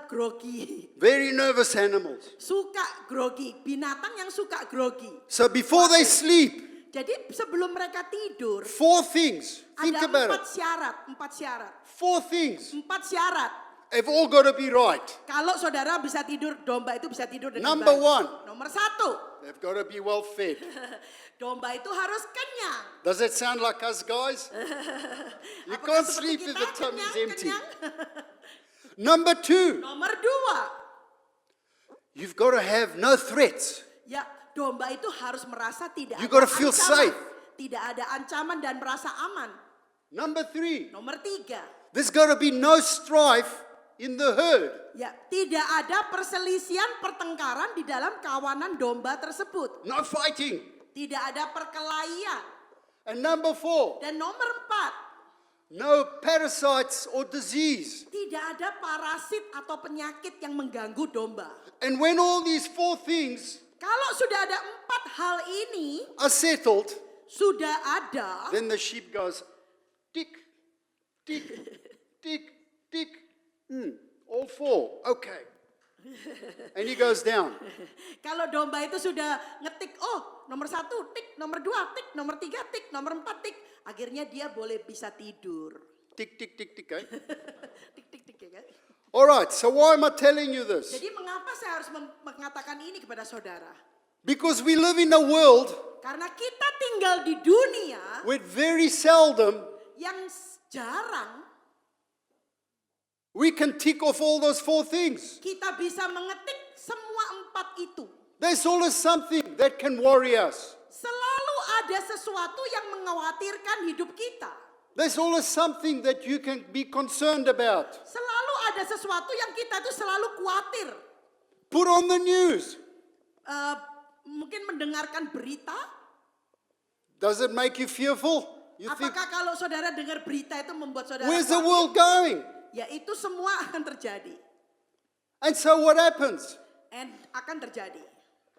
C: grogi.
B: Very nervous animals.
C: Suka grogi. Binatang yang suka grogi.
B: So before they sleep,
C: Jadi sebelum mereka tidur,
B: 4 things. Think
C: ada
B: about it.
C: 4 syarat.
B: 4 things
C: 4 syarat.
B: have all got to be right.
C: Kalau saudara bisa tidur, domba itu bisa tidur dengan
B: Number
C: baik.
B: 1,
C: Nomor 1,
B: they've got to be well fed.
C: domba itu harus kenyang.
B: Does that sound like us guys? You
C: Apakah
B: can't
C: seperti
B: sleep if
C: kita
B: the tummy's empty.
C: kenyang?
B: Number 2,
C: Nomor 2,
B: you've got to have no threats.
C: ya domba itu harus merasa tidak
B: You
C: ada
B: gotta feel
C: ancaman.
B: safe.
C: Tidak ada ancaman dan merasa aman.
B: Number 3,
C: Nomor 3,
B: there's got to be no strife in the herd.
C: ya tidak ada perselisihan pertengkaran di dalam kawanan domba tersebut.
B: No fighting.
C: Tidak ada perkelahian.
B: And number 4,
C: Dan nomor 4,
B: no parasites or disease.
C: tidak ada parasit atau penyakit yang mengganggu domba.
B: And when all these 4 things
C: Kalau sudah ada 4 hal ini,
B: are settled,
C: sudah ada,
B: then the sheep goes tick, tick, tick, tick. All 4. Okay. And he goes down.
C: kalau domba itu sudah ngetik, oh nomor 1 tik, nomor 2 tik, nomor 3 tik, nomor 4 tik. Akhirnya dia boleh bisa tidur.
B: Tick, tick, tick, tick. Eh?
C: Tik, tik, tik ya kan.
B: All right. So why am I telling you this?
C: Jadi mengapa saya harus mengatakan ini kepada saudara?
B: Because we live in a world
C: Karena kita tinggal di dunia
B: where very seldom
C: yang jarang
B: we can tick off all those 4 things.
C: kita bisa mengetik semua 4 itu.
B: There's always something that can worry us.
C: Selalu ada sesuatu yang mengkhawatirkan hidup kita.
B: There's always something that you can be concerned about.
C: Selalu ada sesuatu yang kita itu selalu khawatir.
B: Put on the news.
C: Mungkin mendengarkan berita.
B: Does it make you fearful? You think,
C: Apakah kalau saudara dengar berita itu membuat saudara
B: where's the
C: khawatir?
B: world going?
C: Ya itu semua akan terjadi.
B: And so what happens?
C: And akan terjadi.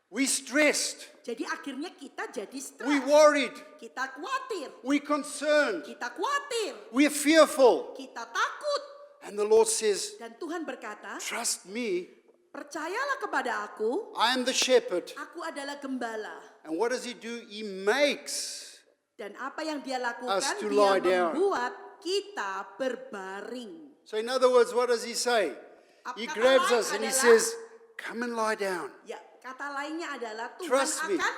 B: We stressed.
C: Jadi akhirnya kita jadi stres.
B: We worried.
C: Kita khawatir.
B: We concerned.
C: Kita khawatir.
B: We're fearful.
C: Kita takut.
B: And the Lord says,
C: Dan Tuhan berkata,
B: trust me.
C: percayalah kepada aku.
B: I am the shepherd.
C: Aku adalah gembala.
B: And what does he do? He makes.
C: Dan apa yang dia lakukan,
B: Us to
C: dia
B: lie down.
C: membuat kita berbaring.
B: So in other words, what does he say? He
C: Kata
B: grabs
C: lain
B: us and he
C: adalah-
B: says, come and lie down.
C: Ya, kata lainnya adalah Tuhan
B: Trust me.
C: akan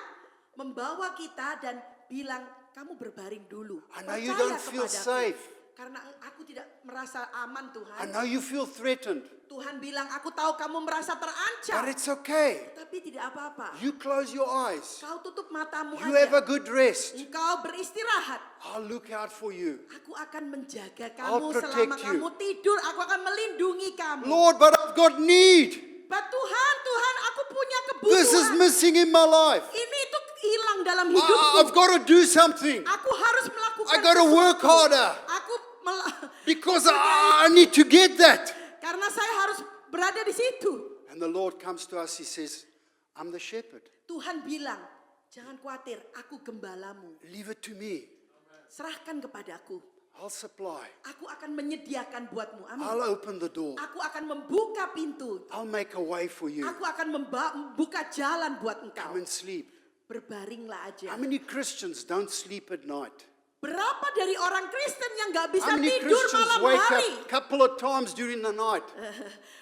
C: membawa kita dan bilang, kamu berbaring dulu.
B: I know you
C: Percaya
B: don't feel
C: kepadaku.
B: safe.
C: Karena aku tidak merasa aman
B: I
C: Tuhan.
B: know you feel threatened,
C: Tuhan bilang, aku tahu kamu merasa
B: but
C: terancam.
B: it's okay.
C: Tapi tidak apa-apa.
B: You close your eyes.
C: Kau tutup matamu
B: You have a
C: aja.
B: good rest.
C: Engkau beristirahat.
B: I'll look out for you.
C: Aku akan menjaga
B: I'll
C: kamu
B: protect
C: selama
B: you.
C: kamu tidur. Aku akan melindungi kamu.
B: Lord, but I've got need.
C: Tuhan, aku punya kebutuhan.
B: This is missing in my life.
C: Ini itu hilang dalam hidupku.
B: I've got to do something
C: Aku harus melakukan
B: I gotta work
C: sesuatu.
B: harder.
C: Aku
B: because I need to get that.
C: karena saya harus berada di situ.
B: And the Lord comes to us, He says, I'm the shepherd.
C: Tuhan bilang, jangan khawatir, aku gembalamu.
B: Leave it to me.
C: Serahkan kepadaku.
B: I'll supply.
C: Aku akan menyediakan buatmu. Amin.
B: I'll open the door.
C: Aku akan membuka pintu.
B: I'll make a way for you.
C: Aku akan membuka jalan buat engkau.
B: Come and sleep.
C: Berbaringlah aja.
B: How many Christians don't sleep at night?
C: Berapa dari orang Kristen yang gak bisa
B: How many
C: tidur
B: Christians
C: malam
B: wake
C: hari?
B: up a couple of times during the night?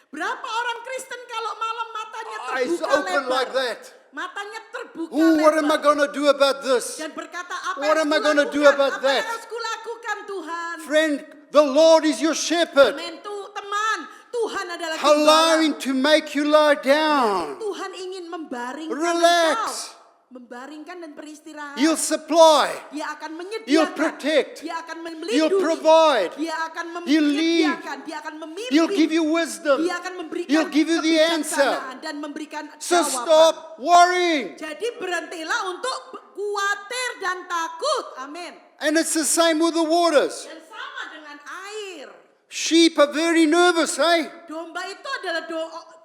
C: Berapa orang Kristen kalau malam matanya
B: Eyes
C: terbuka
B: open
C: lebar?
B: like that.
C: Matanya terbuka
B: Oh, what am I
C: lebar.
B: going to do about this?
C: Dan berkata, apa
B: What
C: yang
B: am I
C: harus
B: gonna do
C: kulakukan?
B: about
C: Apa yang
B: that?
C: harus kulakukan Tuhan?
B: Friend, the Lord is your shepherd,
C: Amin. Teman, Tuhan adalah
B: allowing
C: gembala.
B: to make you lie down.
C: Tuhan ingin membaringkan
B: Relax.
C: engkau. Membaringkan dan beristirahat.
B: He'll supply.
C: Dia akan menyediakan.
B: He'll protect.
C: Dia akan melindungi.
B: He'll provide.
C: Dia akan
B: He'll lead.
C: menyediakan. Dia akan memimpin.
B: He'll give you wisdom.
C: Dia akan memberikan
B: He'll give you the answer.
C: kebijaksanaan dan memberikan
B: So
C: jawaban.
B: stop worrying.
C: Jadi berhentilah untuk khawatir dan takut. Amin.
B: And it's the same with the waters.
C: Dan sama dengan air.
B: Sheep are very nervous, eh?
C: Domba itu adalah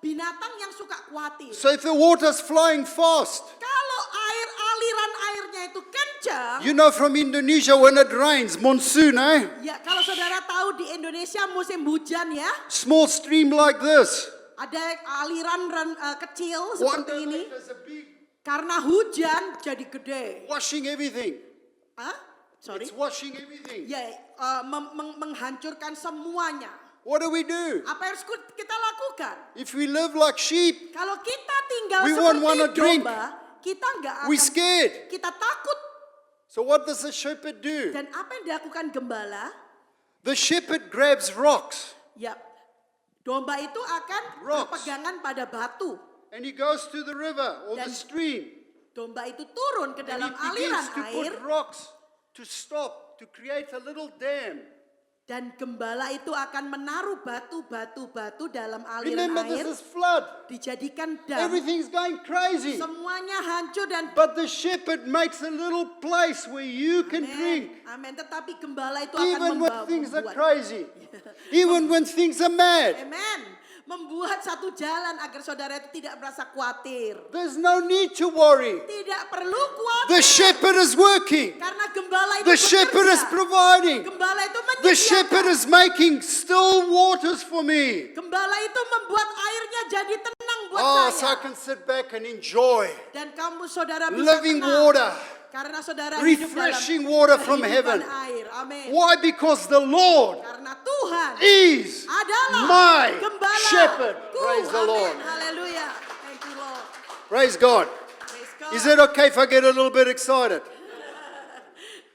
C: binatang yang suka khawatir.
B: So if the water's flowing fast,
C: Kalau aliran airnya itu kencang,
B: you know from Indonesia when it rains, monsoon, eh?
C: ya kalau saudara tahu di Indonesia musim hujan ya,
B: Small stream like this.
C: ada aliran kecil
B: One
C: seperti
B: day
C: ini.
B: there's a big
C: Karena hujan jadi gede.
B: washing everything.
C: Hah? Sorry?
B: It's washing everything.
C: Ya, menghancurkan semuanya.
B: What do we do?
C: Apa yang harus kita lakukan?
B: If we live like sheep,
C: Kalau kita tinggal
B: We won't wanna
C: seperti
B: drink.
C: domba, kita nggak akan.
B: we scared.
C: Kita takut.
B: So what does the shepherd do?
C: Dan apa yang dilakukan gembala?
B: The shepherd grabs rocks
C: Ya, domba itu akan
B: Rocks.
C: berpegangan pada batu.
B: and he goes to the river or the
C: Dan
B: stream
C: Domba itu turun ke
B: and
C: dalam
B: he
C: aliran
B: begins to
C: air.
B: put rocks to stop, to create a little dam.
C: Dan gembala itu akan menaruh batu-batu dalam aliran
B: Remember,
C: air.
B: this is flood.
C: Dijadikan dam.
B: Everything's going crazy.
C: Semuanya hancur dan
B: But the shepherd makes a little place where you can drink.
C: Amin. Tetapi gembala itu akan
B: Even when
C: membawa,
B: things are
C: membuat.
B: crazy. Even when things are mad.
C: Amen. Membuat satu jalan agar saudara itu tidak merasa khawatir.
B: There's no need to worry.
C: Tidak perlu khawatir.
B: The shepherd is working.
C: Karena gembala itu
B: The shepherd is
C: bekerja.
B: providing.
C: Gembala itu
B: The shepherd
C: menyediakan.
B: is making still waters for me.
C: Gembala itu membuat airnya jadi tenang buat
B: Oh, so I
C: saya.
B: can sit back and enjoy
C: Dan kamu saudara bisa
B: living
C: tenang.
B: water,
C: Karena saudara hidup dalam
B: refreshing water from
C: kehidupan
B: heaven.
C: air. Amin.
B: Why? Because the Lord
C: Karena Tuhan
B: is
C: adalah
B: my
C: gembala.
B: shepherd. Praise the
C: Amin.
B: Lord.
C: Haleluya. Thank you Lord.
B: Praise God.
C: Praise God.
B: Is it okay if I get a little bit excited?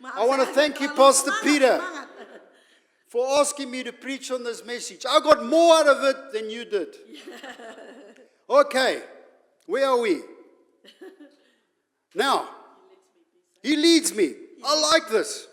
C: Maaf,
B: I wanna
C: saya
B: thank you,
C: terlalu
B: Pastor
C: semangat,
B: Peter.
C: semangat.
B: For asking me to preach on this message. I got more out of it than you did. Okay, where are we? Now, he leads me. I like this.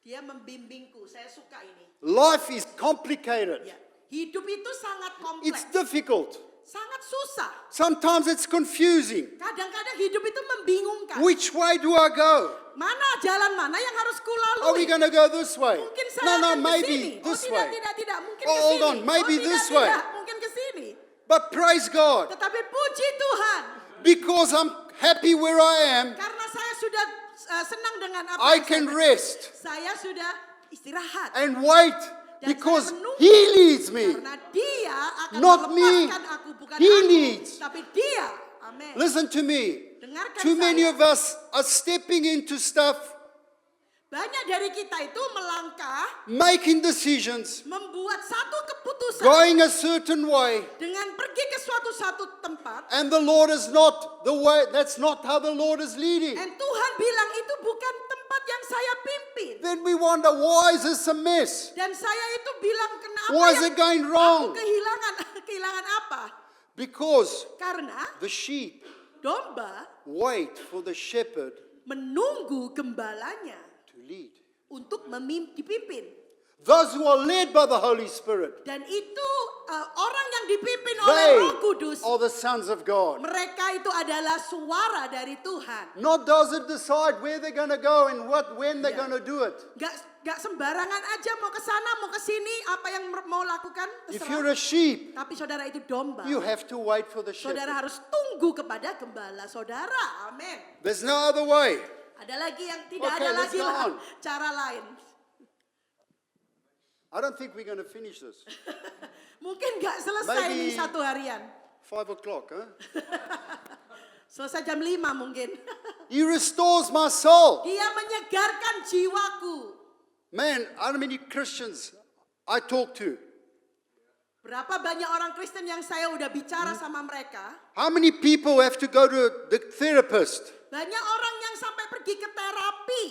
C: Dia membimbingku. Saya suka ini.
B: Life is complicated.
C: Ya. Hidup itu sangat
B: It's
C: kompleks.
B: difficult.
C: Sangat susah.
B: Sometimes it's confusing.
C: Kadang-kadang hidup itu membingungkan.
B: Which way do I go?
C: Mana jalan mana yang harus kulalui?
B: Are we going to go this way?
C: Mungkin saya
B: No,
C: akan
B: maybe
C: kesini.
B: this
C: tidak,
B: way.
C: Tidak. Mungkin
B: Oh,
C: kesini.
B: hold on. Maybe
C: tidak,
B: this way.
C: Tidak. Mungkin kesini.
B: But praise God,
C: Tetapi puji Tuhan.
B: because I'm happy where I am,
C: Karena saya sudah senang dengan apa
B: I
C: yang
B: can
C: saya
B: rest
C: Saya sudah istirahat.
B: and wait
C: Dan
B: because
C: saya menunggu.
B: He leads me.
C: Karena dia akan
B: Not me.
C: melepaskan aku. Bukan
B: He
C: aku.
B: leads.
C: Tapi dia. Amin.
B: Listen to me.
C: Dengarkan
B: Too many
C: saya.
B: of us are stepping into stuff,
C: Banyak dari kita itu melangkah.
B: making decisions,
C: Membuat satu keputusan.
B: going a certain way,
C: Dengan pergi ke suatu tempat.
B: and the Lord is not the way. That's not how the Lord is leading.
C: Dan Tuhan bilang itu bukan tempat yang saya pimpin.
B: Then we wonder, why is this a mess?
C: Dan saya itu bilang, kenapa
B: Why is
C: yang
B: it going
C: aku
B: wrong?
C: kehilangan apa?
B: Because
C: Karena
B: the sheep
C: domba
B: wait for the shepherd
C: menunggu gembalanya
B: to lead.
C: untuk dipimpin.
B: Those who are led by the Holy Spirit,
C: Dan itu orang yang dipimpin oleh
B: they
C: Roh Kudus.
B: are the sons of God.
C: Mereka itu adalah suara dari Tuhan.
B: Not does it decide where they're going to go and when they're
C: Yeah.
B: going to do it.
C: Gak sembarangan aja mau ke sana, mau ke sini, apa yang mau lakukan
B: If
C: terserah.
B: you're a sheep,
C: Tapi saudara itu domba.
B: you have to wait for the
C: Saudara
B: shepherd.
C: harus tunggu kepada gembala saudara. Amin.
B: There's no other way.
C: Ada lagi yang tidak
B: Okay,
C: ada
B: let's
C: lagi
B: go
C: lah
B: on.
C: cara lain.
B: I don't think we're going to finish this.
C: Mungkin gak selesai
B: Maybe-
C: nih satu harian.
B: 5 o'clock, huh?
C: Selesai jam 5 mungkin.
B: He restores my soul.
C: Dia menyegarkan jiwaku.
B: Man, how many Christians I talk to?
C: Berapa banyak orang Kristen yang saya udah bicara sama mereka.
B: How many people have to go to the therapist,
C: Banyak orang yang sampai pergi ke terapi.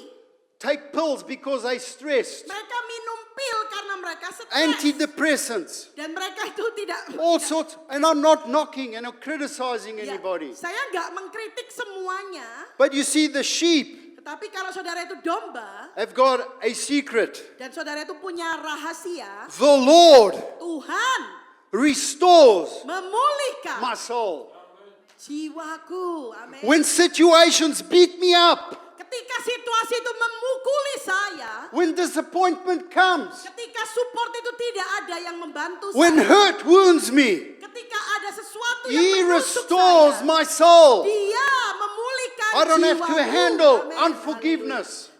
B: take pills because they're stressed,
C: Mereka minum pil karena mereka stres.
B: antidepressants,
C: Dan mereka itu tidak.
B: all sorts. And I'm not knocking and I'm criticizing
C: Ya,
B: anybody.
C: saya nggak mengkritik semuanya.
B: But you see, the sheep
C: Tetapi kalau saudara itu domba.
B: have got a secret.
C: Dan saudara itu punya rahasia.
B: The Lord
C: Tuhan
B: restores
C: memulihkan
B: my soul.
C: jiwaku. Amin.
B: When situations beat me up,
C: Ketika situasi itu memukuli saya.
B: when disappointment comes,
C: Ketika support itu tidak ada yang membantu
B: when
C: saya.
B: hurt wounds me,
C: Ketika ada sesuatu yang
B: He
C: menusuk
B: restores
C: saya.
B: my soul.
C: Dia memulihkan
B: I don't have to
C: jiwaku.
B: handle
C: Amin.
B: unforgiveness.
C: Haleluya.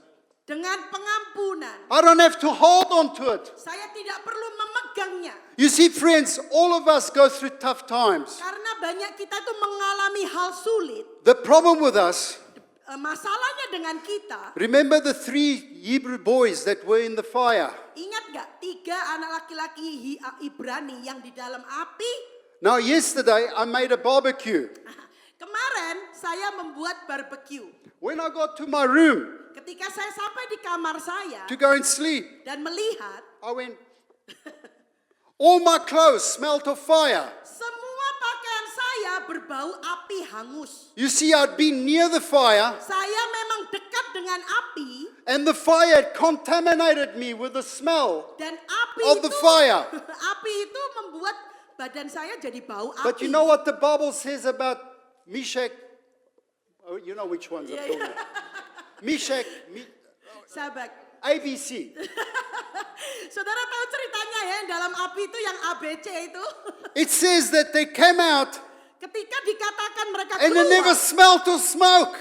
C: Dengan pengampunan.
B: I don't have to hold on to it.
C: Saya tidak perlu memegangnya.
B: You see, friends, all of us go through tough times.
C: Karena banyak kita itu mengalami hal sulit.
B: The problem with us,
C: Masalahnya dengan kita.
B: remember the 3 Hebrew boys that were in the fire?
C: Ingat gak 3 anak laki-laki Ibrani yang di dalam api?
B: Now, yesterday I made a barbecue.
C: Kemarin saya membuat barbeque.
B: When I got to my room
C: Ketika saya sampai di kamar saya
B: to go and sleep,
C: dan melihat
B: I went, all my clothes smelt of fire.
C: semua pakaian saya berbau api hangus.
B: You see, I'd been near the fire,
C: Saya memang dekat dengan api
B: and the fire had contaminated me with the smell.
C: dan api
B: Of
C: itu
B: the fire.
C: api itu membuat badan saya jadi bau api.
B: But you know what the Bible says about Meshach? Oh, you know which ones I'm
C: Yeah,
B: talking about. Meshach,
C: Sahabat,
B: ABC.
C: saudara tahu ceritanya ya yang dalam api itu yang ABC itu?
B: It says that they came out
C: Ketika dikatakan mereka
B: and they never
C: keluar,
B: smelt of smoke.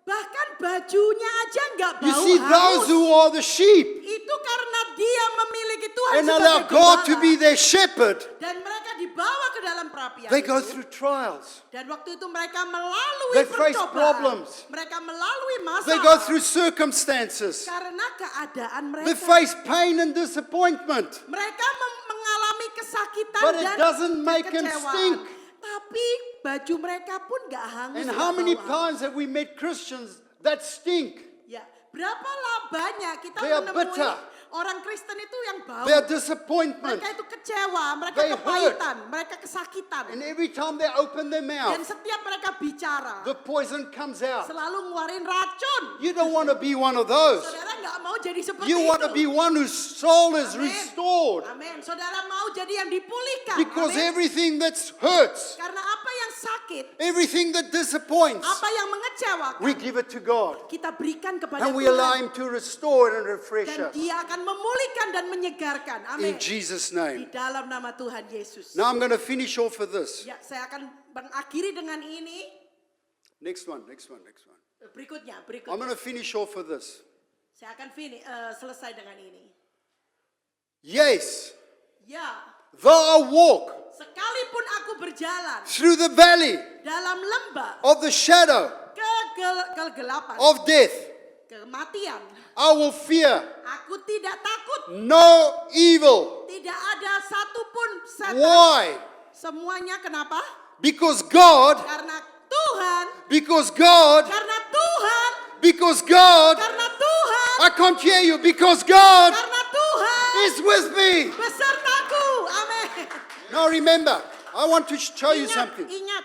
C: bahkan bajunya aja nggak bau
B: You see, those
C: hangus.
B: who are the sheep
C: Itu karena dia memiliki Tuhan
B: and
C: sebagai
B: allow God to
C: gembala.
B: be their shepherd,
C: Dan mereka dibawa ke dalam perapian
B: they go
C: itu.
B: through trials.
C: Dan waktu itu mereka melalui
B: They face
C: percobaan.
B: problems.
C: Mereka melalui
B: They
C: masalah.
B: go through circumstances.
C: Karena keadaan
B: They
C: mereka.
B: face pain and disappointment.
C: Mereka mengalami kesakitan
B: But it
C: dan
B: doesn't make them
C: kekecewaan.
B: stink.
C: Tapi baju mereka pun gak hangus.
B: And
C: nggak
B: how many
C: bau
B: times have we met Christians that stink?
C: Ya, berapa banyak kita
B: They are
C: menemui
B: bitter.
C: orang Kristen itu yang bau.
B: Their disappointment.
C: Mereka itu kecewa, mereka
B: They
C: kepahitan, mereka kesakitan.
B: And every time they open their
C: Dan
B: mouth,
C: setiap mereka bicara,
B: the poison comes out.
C: selalu ngeluarin racun.
B: You don't want to be one of those.
C: Saudara nggak mau jadi seperti
B: You want to
C: itu.
B: be one whose soul is
C: Amin.
B: restored.
C: Amin. Saudara mau jadi yang dipulihkan.
B: Because
C: Amin.
B: everything that hurts,
C: Karena apa yang sakit,
B: everything that disappoints,
C: apa yang mengecewakan,
B: we give it to God.
C: kita berikan kepada
B: And we allow
C: Tuhan.
B: Him to restore and refresh
C: Dan
B: us.
C: dia akan memulihkan dan menyegarkan. Amin.
B: In Jesus'
C: Di
B: name.
C: dalam nama Tuhan Yesus.
B: Now I'm going to finish off with this.
C: Ya, saya akan mengakhiri dengan ini.
B: Next one.
C: Berikutnya.
B: I'm going to finish off with this.
C: Saya akan selesai dengan ini.
B: Yes,
C: Ya,
B: though I walk
C: sekalipun aku berjalan
B: through the valley
C: dalam lembah
B: of the shadow
C: kegelapan,
B: of death,
C: kematian,
B: I will fear
C: aku tidak takut.
B: no evil.
C: Tidak ada satupun setan.
B: Why?
C: Semuanya kenapa?
B: Because God,
C: Karena Tuhan,
B: because God,
C: karena Tuhan,
B: because God
C: karena Tuhan
B: I can't hear you because God
C: Karena Tuhan
B: is with me.
C: besertaku. Amin.
B: Now remember, I want to show you something.
C: Ingat.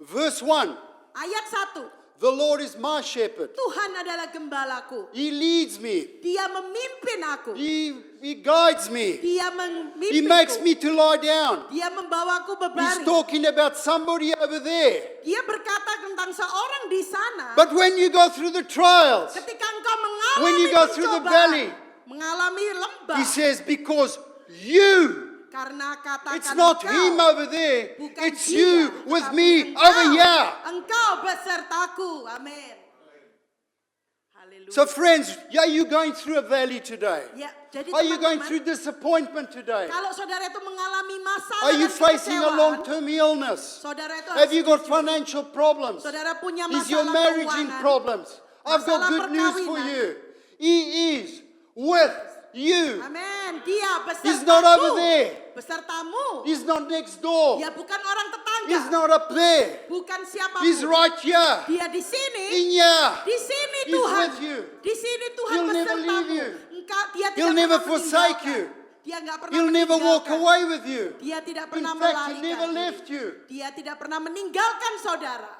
B: Verse 1.
C: Ayat 1.
B: The Lord is my shepherd.
C: Tuhan adalah gembalaku.
B: He leads me.
C: Dia memimpin aku.
B: He guides me.
C: Dia
B: He makes
C: memimpinku.
B: me to lie down.
C: Dia membawaku
B: He's
C: berbaring.
B: talking about somebody over there.
C: Dia berkata tentang seorang di sana.
B: But when you go through the trials,
C: Ketika engkau mengalami
B: when you go through the
C: pencobaan,
B: valley,
C: mengalami lembah,
B: he says, because you,
C: karena katakan
B: it's not
C: engkau,
B: him over there,
C: bukan
B: it's
C: dia,
B: you with
C: tetapi
B: me
C: engkau,
B: over here.
C: Engkau besertaku. Amin. Haleluya.
B: So friends, are you going through a valley today?
C: Ya, jadi
B: Are you going
C: teman-teman,
B: through disappointment today?
C: kalau saudara itu mengalami masalah
B: Are you
C: dan
B: facing a
C: kekecewaan,
B: long-term illness?
C: saudara itu
B: Have
C: harus
B: you got
C: setuju.
B: financial problems?
C: Saudara punya
B: Is your
C: masalah
B: marriage in
C: keuangan,
B: problems? I've got
C: masalah
B: good news for
C: perkawinan.
B: you. He is with you.
C: Amin. Dia besertaku.
B: He's not over there.
C: Besertamu.
B: He's not next door.
C: Dia bukan orang tetangga.
B: He's not up there.
C: Bukan siapapun.
B: He's right here.
C: Dia di sini.
B: In here.
C: Di sini
B: He's
C: Tuhan.
B: with you.
C: Di sini Tuhan
B: He'll never
C: besertamu.
B: leave you.
C: Dia
B: He'll
C: tidak
B: never
C: pernah
B: forsake
C: meninggalkan.
B: you.
C: Dia nggak pernah
B: He'll never walk
C: meninggalkan.
B: away with you.
C: Dia tidak
B: In
C: pernah
B: fact, he
C: melarikan
B: never
C: diri.
B: left you.
C: Dia tidak pernah meninggalkan saudara.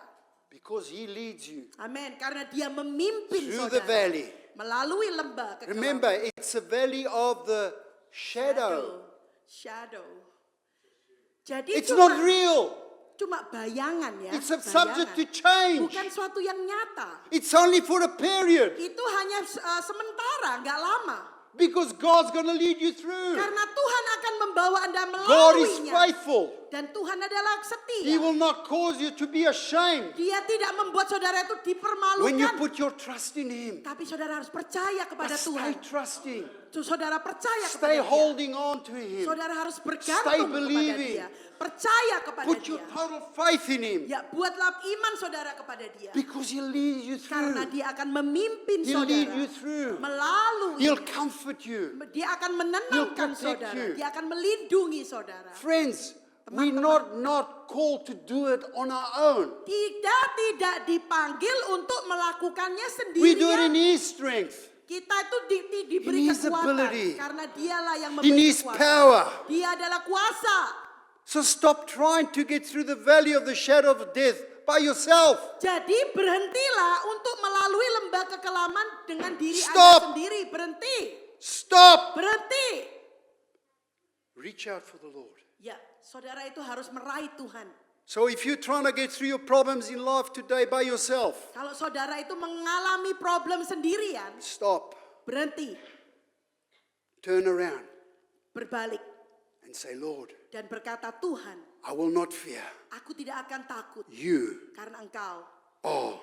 B: Because he leads you
C: Amin. Karena dia memimpin
B: through the
C: saudara.
B: valley.
C: Melalui lembah kekelaman.
B: Remember, it's a valley of the shadow.
C: Shadow. Jadi
B: It's
C: cuma,
B: not real.
C: cuma bayangan ya.
B: It's
C: bayangan.
B: subject to change.
C: Bukan suatu yang nyata.
B: It's only for a period.
C: Itu hanya sementara, nggak lama.
B: Because God's going to lead you through.
C: Karena Tuhan akan membawa Anda
B: God is
C: melaluinya.
B: faithful.
C: Dan Tuhan adalah setia.
B: He will not cause you to be ashamed
C: Dia tidak membuat saudara itu
B: when you
C: dipermalukan.
B: put your trust in Him.
C: Tapi saudara harus percaya
B: But
C: kepada
B: stay
C: Tuhan.
B: trusting.
C: Saudara percaya
B: Stay
C: kepada Dia.
B: holding on to Him.
C: Saudara harus
B: Stay
C: bergantung kepada
B: believing.
C: Dia. Percaya kepada
B: Put your
C: Dia.
B: total faith in Him.
C: Ya, buatlah iman saudara kepada Dia.
B: Because He'll lead you
C: Karena
B: through.
C: Dia akan memimpin
B: He'll lead
C: saudara.
B: you through.
C: Melalui.
B: He'll comfort you.
C: Dia akan
B: He'll
C: menenangkan
B: protect
C: saudara.
B: you.
C: Dia akan melindungi saudara.
B: Friends, we're not called to do it on our own.
C: Tidak dipanggil untuk melakukannya
B: We do it in
C: sendirian.
B: His strength.
C: Kita itu diberi
B: In His
C: kekuatan
B: ability.
C: karena Dialah yang
B: In
C: memberi
B: His
C: kekuatan.
B: power.
C: Dia adalah kuasa.
B: So stop trying to get through the valley of the shadow of death by yourself.
C: Jadi berhentilah untuk melalui lembah kekelaman dengan diri
B: Stop.
C: Anda sendiri. Berhenti.
B: Stop.
C: Berhenti.
B: Reach out for the Lord.
C: Ya, saudara itu harus meraih Tuhan.
B: So if you're trying to get through your problems in life today by yourself,
C: Kalau saudara itu mengalami problem sendirian,
B: stop,
C: berhenti,
B: turn around
C: berbalik,
B: and say, Lord,
C: dan berkata, Tuhan,
B: I will not fear.
C: aku tidak akan takut
B: You
C: karena Engkau
B: are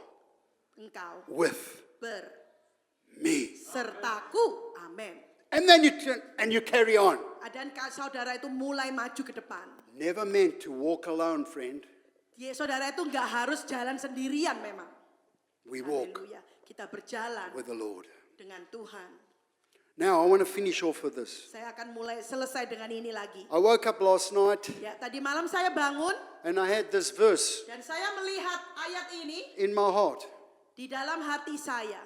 B: with me.
C: bersertaku. Amin.
B: And then you turn and you carry on.
C: Dan saudara itu mulai maju ke depan.
B: Never meant to walk alone, friend.
C: Ya, saudara itu nggak harus jalan sendirian memang.
B: We walk
C: Haleluya. Kita berjalan
B: with the Lord.
C: dengan Tuhan.
B: Now I want to finish off with this.
C: Saya akan mulai selesai dengan ini lagi.
B: I woke up last night
C: Ya, tadi malam saya bangun
B: and I had this verse
C: dan saya melihat ayat ini
B: in my heart.
C: di dalam hati saya.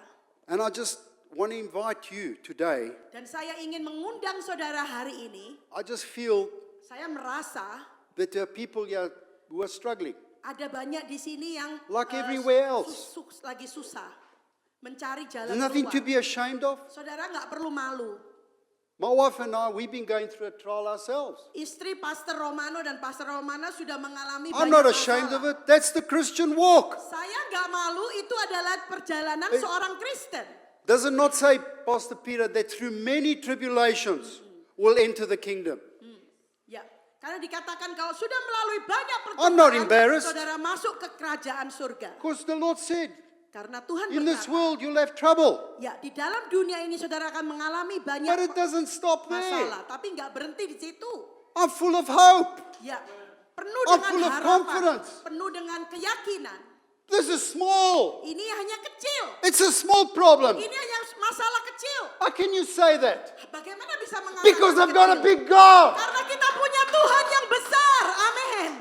B: And I just want to invite you today.
C: Dan saya ingin mengundang saudara hari ini.
B: I just feel
C: Saya merasa
B: that there are people here who are struggling.
C: ada banyak di sini yang
B: Like everywhere else.
C: lagi susah mencari jalan
B: There's nothing to
C: keluar.
B: be ashamed of.
C: Saudara nggak perlu malu.
B: My wife and I, we've been going through a trial ourselves.
C: Istri Pastor Romano dan Pastor Romana sudah mengalami
B: I'm
C: banyak
B: not ashamed of
C: masalah.
B: it. That's the Christian walk.
C: Saya nggak malu, itu adalah perjalanan seorang Kristen.
B: Does it not say, Pastor Peter, that through many tribulations will enter the kingdom?
C: Ya, karena dikatakan kalau sudah melalui banyak
B: I'm not
C: percobaan,
B: embarrassed.
C: saudara masuk ke kerajaan surga.
B: Because the Lord said,
C: Karena Tuhan
B: in this
C: berkata,
B: world you'll have trouble.
C: ya di dalam dunia ini saudara akan mengalami
B: But
C: banyak
B: it doesn't stop there.
C: masalah, tapi nggak berhenti di situ.
B: I'm full of hope.
C: Ya, penuh
B: I'm
C: dengan
B: full of
C: harapan,
B: confidence.
C: penuh dengan keyakinan.
B: This is small.
C: Ini hanya kecil.
B: It's a small problem.
C: Ini hanya masalah kecil.
B: How can you say that?
C: Bagaimana bisa mengatakan
B: Because I've got a
C: kecil?
B: big God.
C: Karena kita punya Tuhan yang besar. Amin.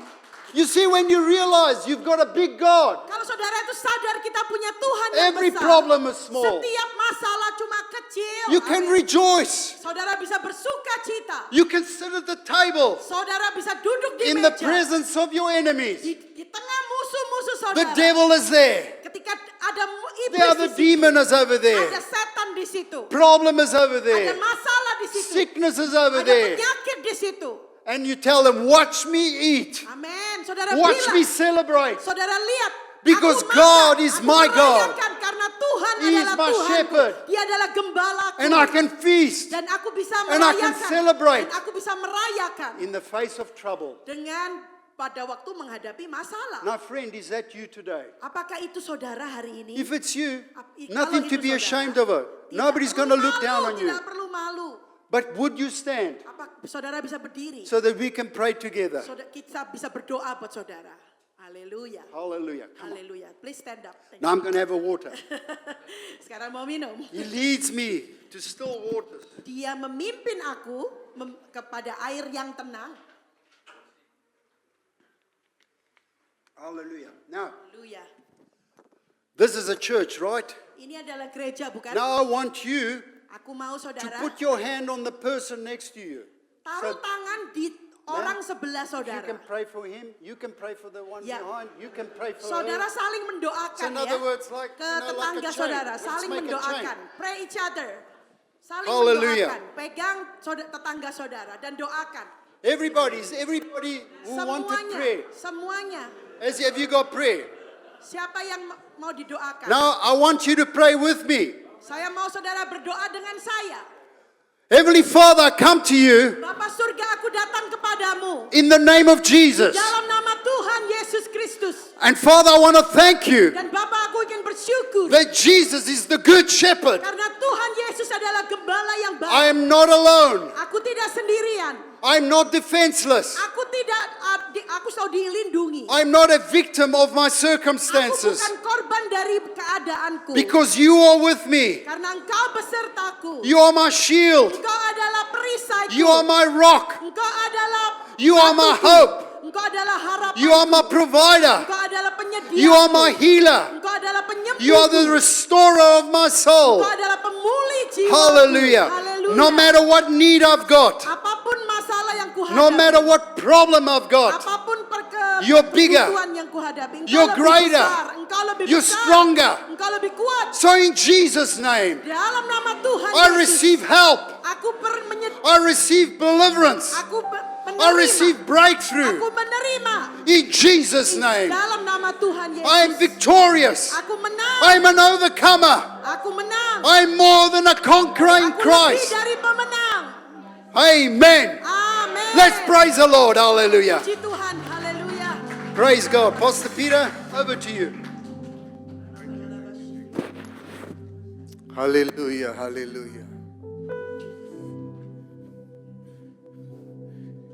B: You see, when you realize you've got a big God,
C: Kalau saudara itu harus sadar kita punya Tuhan yang
B: Every
C: besar.
B: problem is small.
C: Setiap masalah cuma kecil.
B: You can
C: Amin.
B: rejoice.
C: Saudara bisa bersuka cita.
B: You can sit at the table
C: Saudara bisa duduk di
B: in the
C: meja.
B: presence of your enemies.
C: Di tengah musuh-musuh saudara.
B: The devil is there.
C: Ketika ada
B: The
C: iblis
B: other
C: di situ,
B: demon is over
C: ada
B: there.
C: setan di situ.
B: Problem is over
C: Ada
B: there.
C: masalah di situ.
B: Sickness is over
C: Ada
B: there.
C: penyakit di situ.
B: And you tell them, watch me eat.
C: Amin. Saudara
B: Watch me
C: bilang,
B: celebrate.
C: saudara lihat.
B: Because
C: aku
B: God
C: makan,
B: is
C: aku
B: my God.
C: merayakan karena Tuhan
B: He is
C: adalah
B: my
C: Tuhanku.
B: shepherd.
C: Dia adalah gembalaku.
B: And I can feast
C: Dan aku bisa
B: And I can
C: merayakan.
B: celebrate.
C: Dan aku bisa merayakan.
B: in the face of trouble.
C: Dengan pada waktu menghadapi masalah.
B: Now, friend, is that you today?
C: Apakah itu saudara hari ini?
B: If it's you,
C: Kalau
B: nothing to
C: itu
B: be
C: saudara,
B: ashamed of it.
C: tidak
B: Nobody's
C: perlu
B: going to look
C: malu,
B: down on you.
C: Tidak perlu malu.
B: But would you stand
C: Apa saudara bisa berdiri?
B: so that we can pray together?
C: Kita bisa berdoa buat saudara. Haleluya.
B: Hallelujah. Come on.
C: Haleluya. Please stand up. Thank
B: Now I'm going to have a water.
C: you. Sekarang mau minum.
B: He leads me to still waters.
C: Dia memimpin aku kepada air yang tenang.
B: Hallelujah. Now,
C: Haleluya.
B: this is a church, right?
C: Ini adalah gereja bukan?
B: Now I want you
C: Aku mau
B: to
C: saudara
B: put your hand on the person next to you.
C: taruh
B: So
C: tangan di orang sebelah
B: you
C: saudara.
B: can pray for him, you can pray for the one
C: Ya.
B: behind, you can pray for
C: Saudara
B: her.
C: saling
B: So
C: mendoakan
B: in
C: ya.
B: other words, like,
C: Ke
B: you know, like a
C: tetangga
B: chain.
C: saudara,
B: Let's
C: saling
B: make a
C: mendoakan.
B: chain.
C: Pray each other. Saling
B: Hallelujah.
C: mendoakan. Pegang tetangga saudara dan doakan.
B: Everybody who wanted prayer.
C: Semuanya.
B: Have you got prayer?
C: Siapa yang mau didoakan?
B: Now I want you to pray with me.
C: Saya mau saudara berdoa dengan saya.
B: Heavenly Father, I come to you
C: Bapa surga, aku datang kepadamu.
B: in the name of Jesus.
C: Dalam nama Tuhan Yesus Kristus.
B: And Father, I want to thank you
C: Dan Bapa, aku ingin bersyukur.
B: that Jesus is the good shepherd.
C: Karena Tuhan Yesus adalah gembala yang
B: I
C: baik.
B: am not alone.
C: Aku tidak sendirian.
B: I'm not defenseless.
C: Aku selalu dilindungi.
B: I'm not a victim of my
C: Aku
B: circumstances.
C: bukan korban dari keadaanku.
B: Because you are with me.
C: Karena engkau besertaku.
B: You are my shield.
C: Engkau adalah perisaiku.
B: You are my rock.
C: Engkau adalah
B: You are my
C: batuku.
B: hope.
C: Engkau adalah harapan.
B: You are my provider.
C: Engkau adalah penyedia.
B: You are my healer.
C: Engkau adalah penyembuh.
B: You are the restorer of my soul.
C: Engkau adalah pemulih jiwa.
B: Hallelujah.
C: Haleluya.
B: No matter what need I've got,
C: Apapun masalah yang kuhadapi.
B: no matter what problem I've got,
C: Apapun
B: You're bigger.
C: kebutuhan yang kuhadapi. Engkau
B: You're
C: lebih
B: greater.
C: besar. Engkau lebih
B: You're
C: besar.
B: stronger.
C: Engkau lebih kuat.
B: So in Jesus' name,
C: Dalam nama Tuhan
B: I
C: Yesus,
B: receive help.
C: Aku
B: I receive deliverance.
C: Aku menerima.
B: I receive
C: Aku
B: breakthrough.
C: menerima.
B: In Jesus' name,
C: Dalam nama Tuhan Yesus.
B: I am victorious.
C: Aku menang.
B: I'm an overcomer.
C: Aku menang.
B: I'm more than a conqueror in
C: Aku lebih
B: Christ.
C: dari pemenang.
B: Amen.
C: Amin.
B: Let's praise the Lord. Hallelujah.
C: Puji Tuhan. Haleluya.
B: Praise God. Pastor Peter, over to you. Hallelujah. Hallelujah.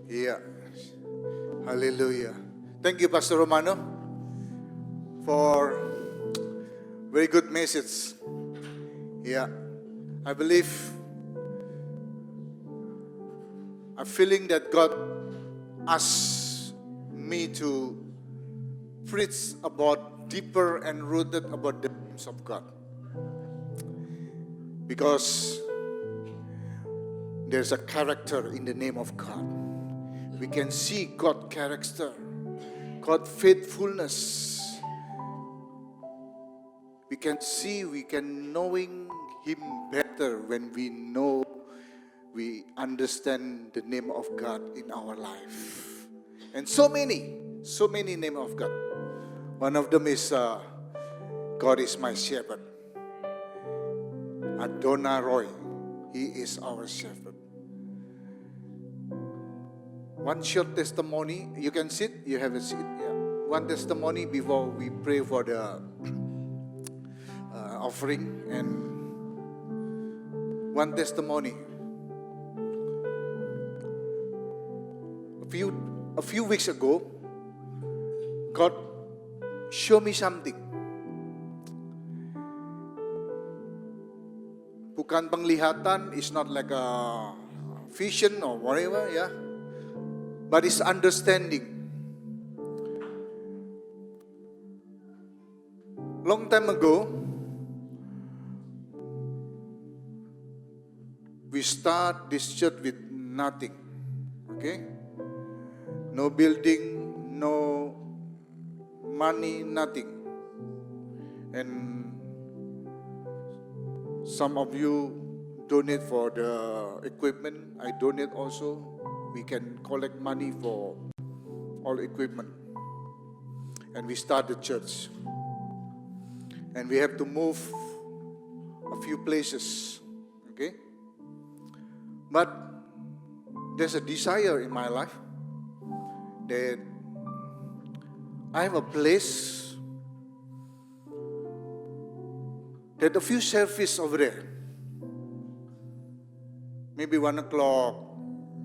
D: Yeah. Hallelujah. Thank you, Pastor Romano, for very good message. Yeah. I believe, I'm feeling that God asked me to preach about deeper and rooted about the names of God. Because there's a character in the name of God. We can see God's character, God's faithfulness. We can knowing Him better when we understand the name of God in our life. And so many name of God. One of them is God is my shepherd. Adonai Roy, He is our shepherd. One short testimony, you can sit, you have a seat. Yeah. One testimony before we pray for the offering, and one testimony. A few weeks ago, God showed me something. Bukan penglihatan, it's not like a vision or whatever, yeah. But it's understanding. long time ago, we start this church with nothing, okay? No building, no money, nothing. And some of you donate for the equipment. I donate also. We can collect money for all equipment. And we start the church. And we have to move a few places, okay? But there's a desire in my life that I have a place that a few service over there. Maybe 1 o'clock,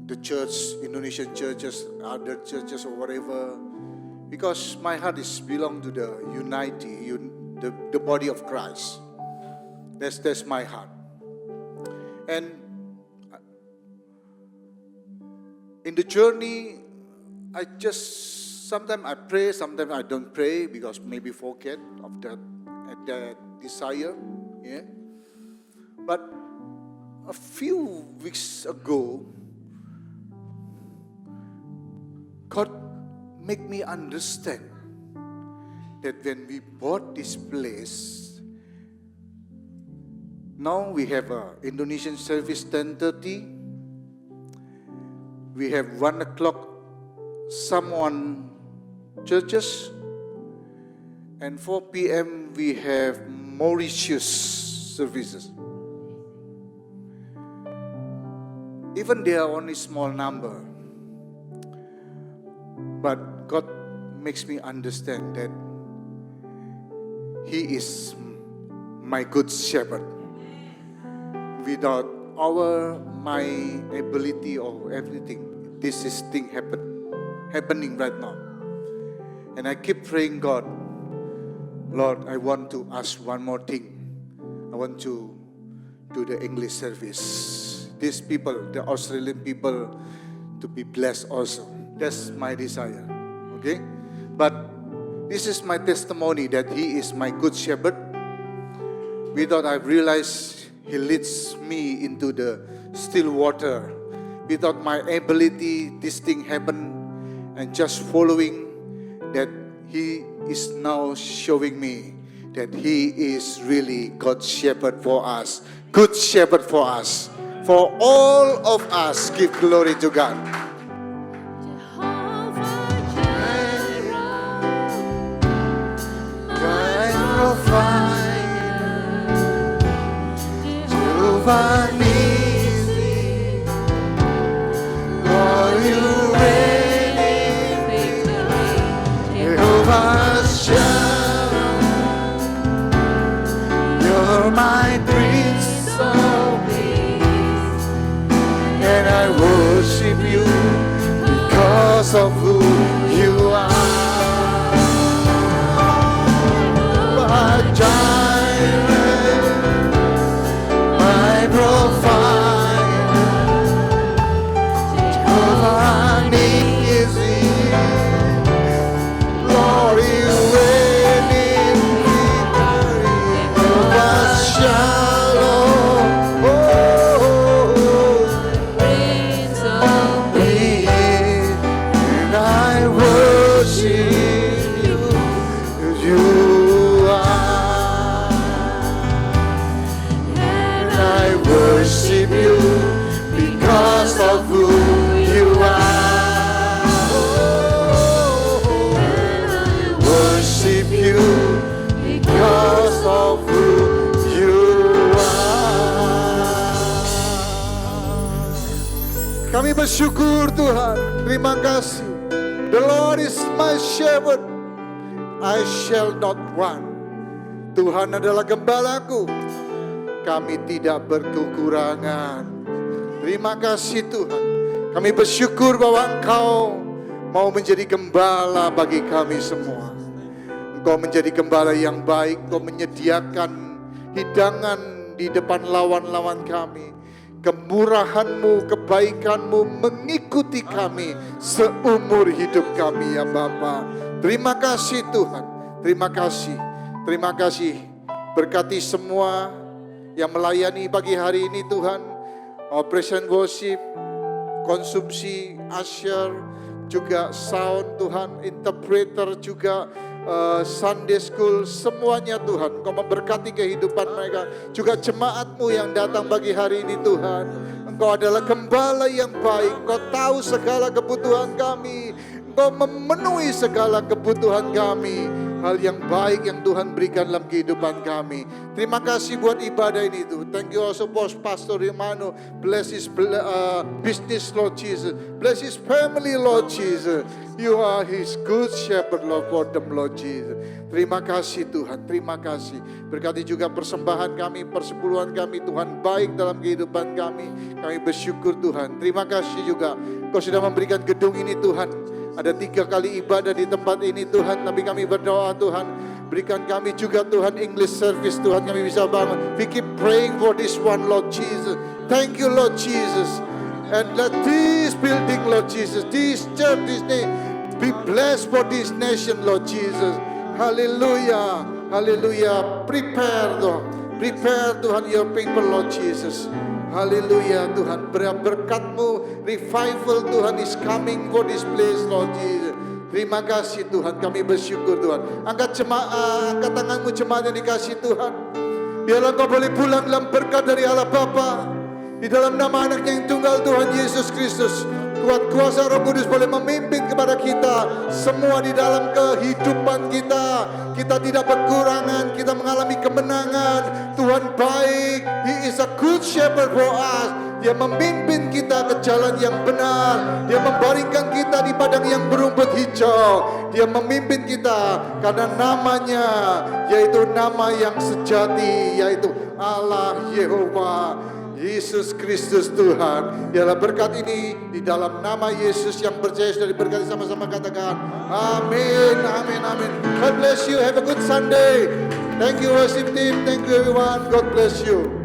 D: the church, Indonesian churches, other churches or whatever. Because my heart is belong to the unity, the body of Christ. That's my heart. And in the journey, sometimes I pray, sometimes I don't pray because maybe forget of that desire. Yeah. But a few weeks ago, God make me understand that when we bought this place, now we have a Indonesian service 10:30. We have 1 o'clock someone churches, and 4 p.m. we have Mauritius services. Even they are only small number, but God makes me understand that He is my good shepherd. Without my ability or everything, this is thing happening right now. And I keep praying God, Lord, I want to ask one more thing. I want to do the English service. These people, the Australian people, to be blessed also. That's my desire. Okay? But this is my testimony that He is my good shepherd. Without I realize He leads me into the still water. Without my ability, this thing happened, and just following that He is now showing me that He is really God's shepherd for us. Good shepherd for us. For all of us, give glory to God. Jehovah Nissi, Lord, you reign in victory. Jehovah Shalom, you're my Prince of Peace, and I worship you because of who you are. Kami bersyukur Tuhan, terima kasih. The Lord is my shepherd, I shall not want. Tuhan adalah gembalaku, kami tidak berkekurangan. Terima kasih Tuhan. Kami bersyukur bahwa Engkau mau menjadi gembala bagi kami semua. Engkau menjadi gembala yang baik, Engkau menyediakan hidangan di depan lawan-lawan kami. Kemurahan-Mu, kebaikan-Mu mengikuti kami seumur hidup kami ya Bapa. Terima kasih Tuhan, terima kasih. Terima kasih. Berkati semua yang melayani pagi hari ini Tuhan. Operation worship, konsumsi, usher, juga sound Tuhan, interpreter juga, Sunday school, semuanya Tuhan. Engkau memberkati kehidupan mereka. Juga jemaat-Mu yang datang pagi hari ini Tuhan. Engkau adalah gembala yang baik. Engkau tahu segala kebutuhan kami. Engkau memenuhi segala kebutuhan kami. Hal yang baik yang Tuhan berikan dalam kehidupan kami. Terima kasih buat ibadah ini Tuhan. Thank you also for Pastor Romano. Bless his business Lord Jesus. Bless his family Lord Jesus. You are his good shepherd Lord for them Lord Jesus. Terima kasih Tuhan. Terima kasih. Berkati juga persembahan kami, persepuluhan kami Tuhan. Baik dalam kehidupan kami. Kami bersyukur Tuhan. Terima kasih juga. Kau sudah memberikan gedung ini Tuhan. Ada 3 kali ibadah di tempat ini Tuhan. Tapi kami berdoa Tuhan, berikan kami juga Tuhan English service Tuhan. Kami bisa bangun. We keep praying for this one Lord Jesus. Thank you Lord Jesus. And let this building Lord Jesus, this church, this name, be blessed for this nation Lord Jesus. Hallelujah. Hallelujah. Prepare Tuhan. Prepare Tuhan your people Lord Jesus. Haleluya Tuhan, berkat-Mu, revival Tuhan is coming for this place Lord Jesus. Terima kasih Tuhan, kami bersyukur Tuhan. Angkat jemaah, angkat tanganmu jemaat yang dikasih Tuhan. Biarlah kau boleh pulang dalam berkat dari Allah Bapa. Di dalam nama anaknya yang tunggal Tuhan Yesus Kristus. Kuat kuasa Roh Kudus boleh memimpin kepada kita semua di dalam kehidupan kita. Kita tidak berkurangan, kita mengalami kemenangan. Tuhan baik, He is a good shepherd for us. Dia memimpin kita ke jalan yang benar. Dia membaringkan kita di padang yang berumput hijau. Dia memimpin kita karena namanya, yaitu nama yang sejati, yaitu Allah Yehova. Yesus Kristus Tuhan. Biarlah berkat ini di dalam nama Yesus yang percaya sudah diberkati, sama-sama katakan amin, amin, amin. God bless you, have a good Sunday. Thank you worship team, thank you everyone, God bless you.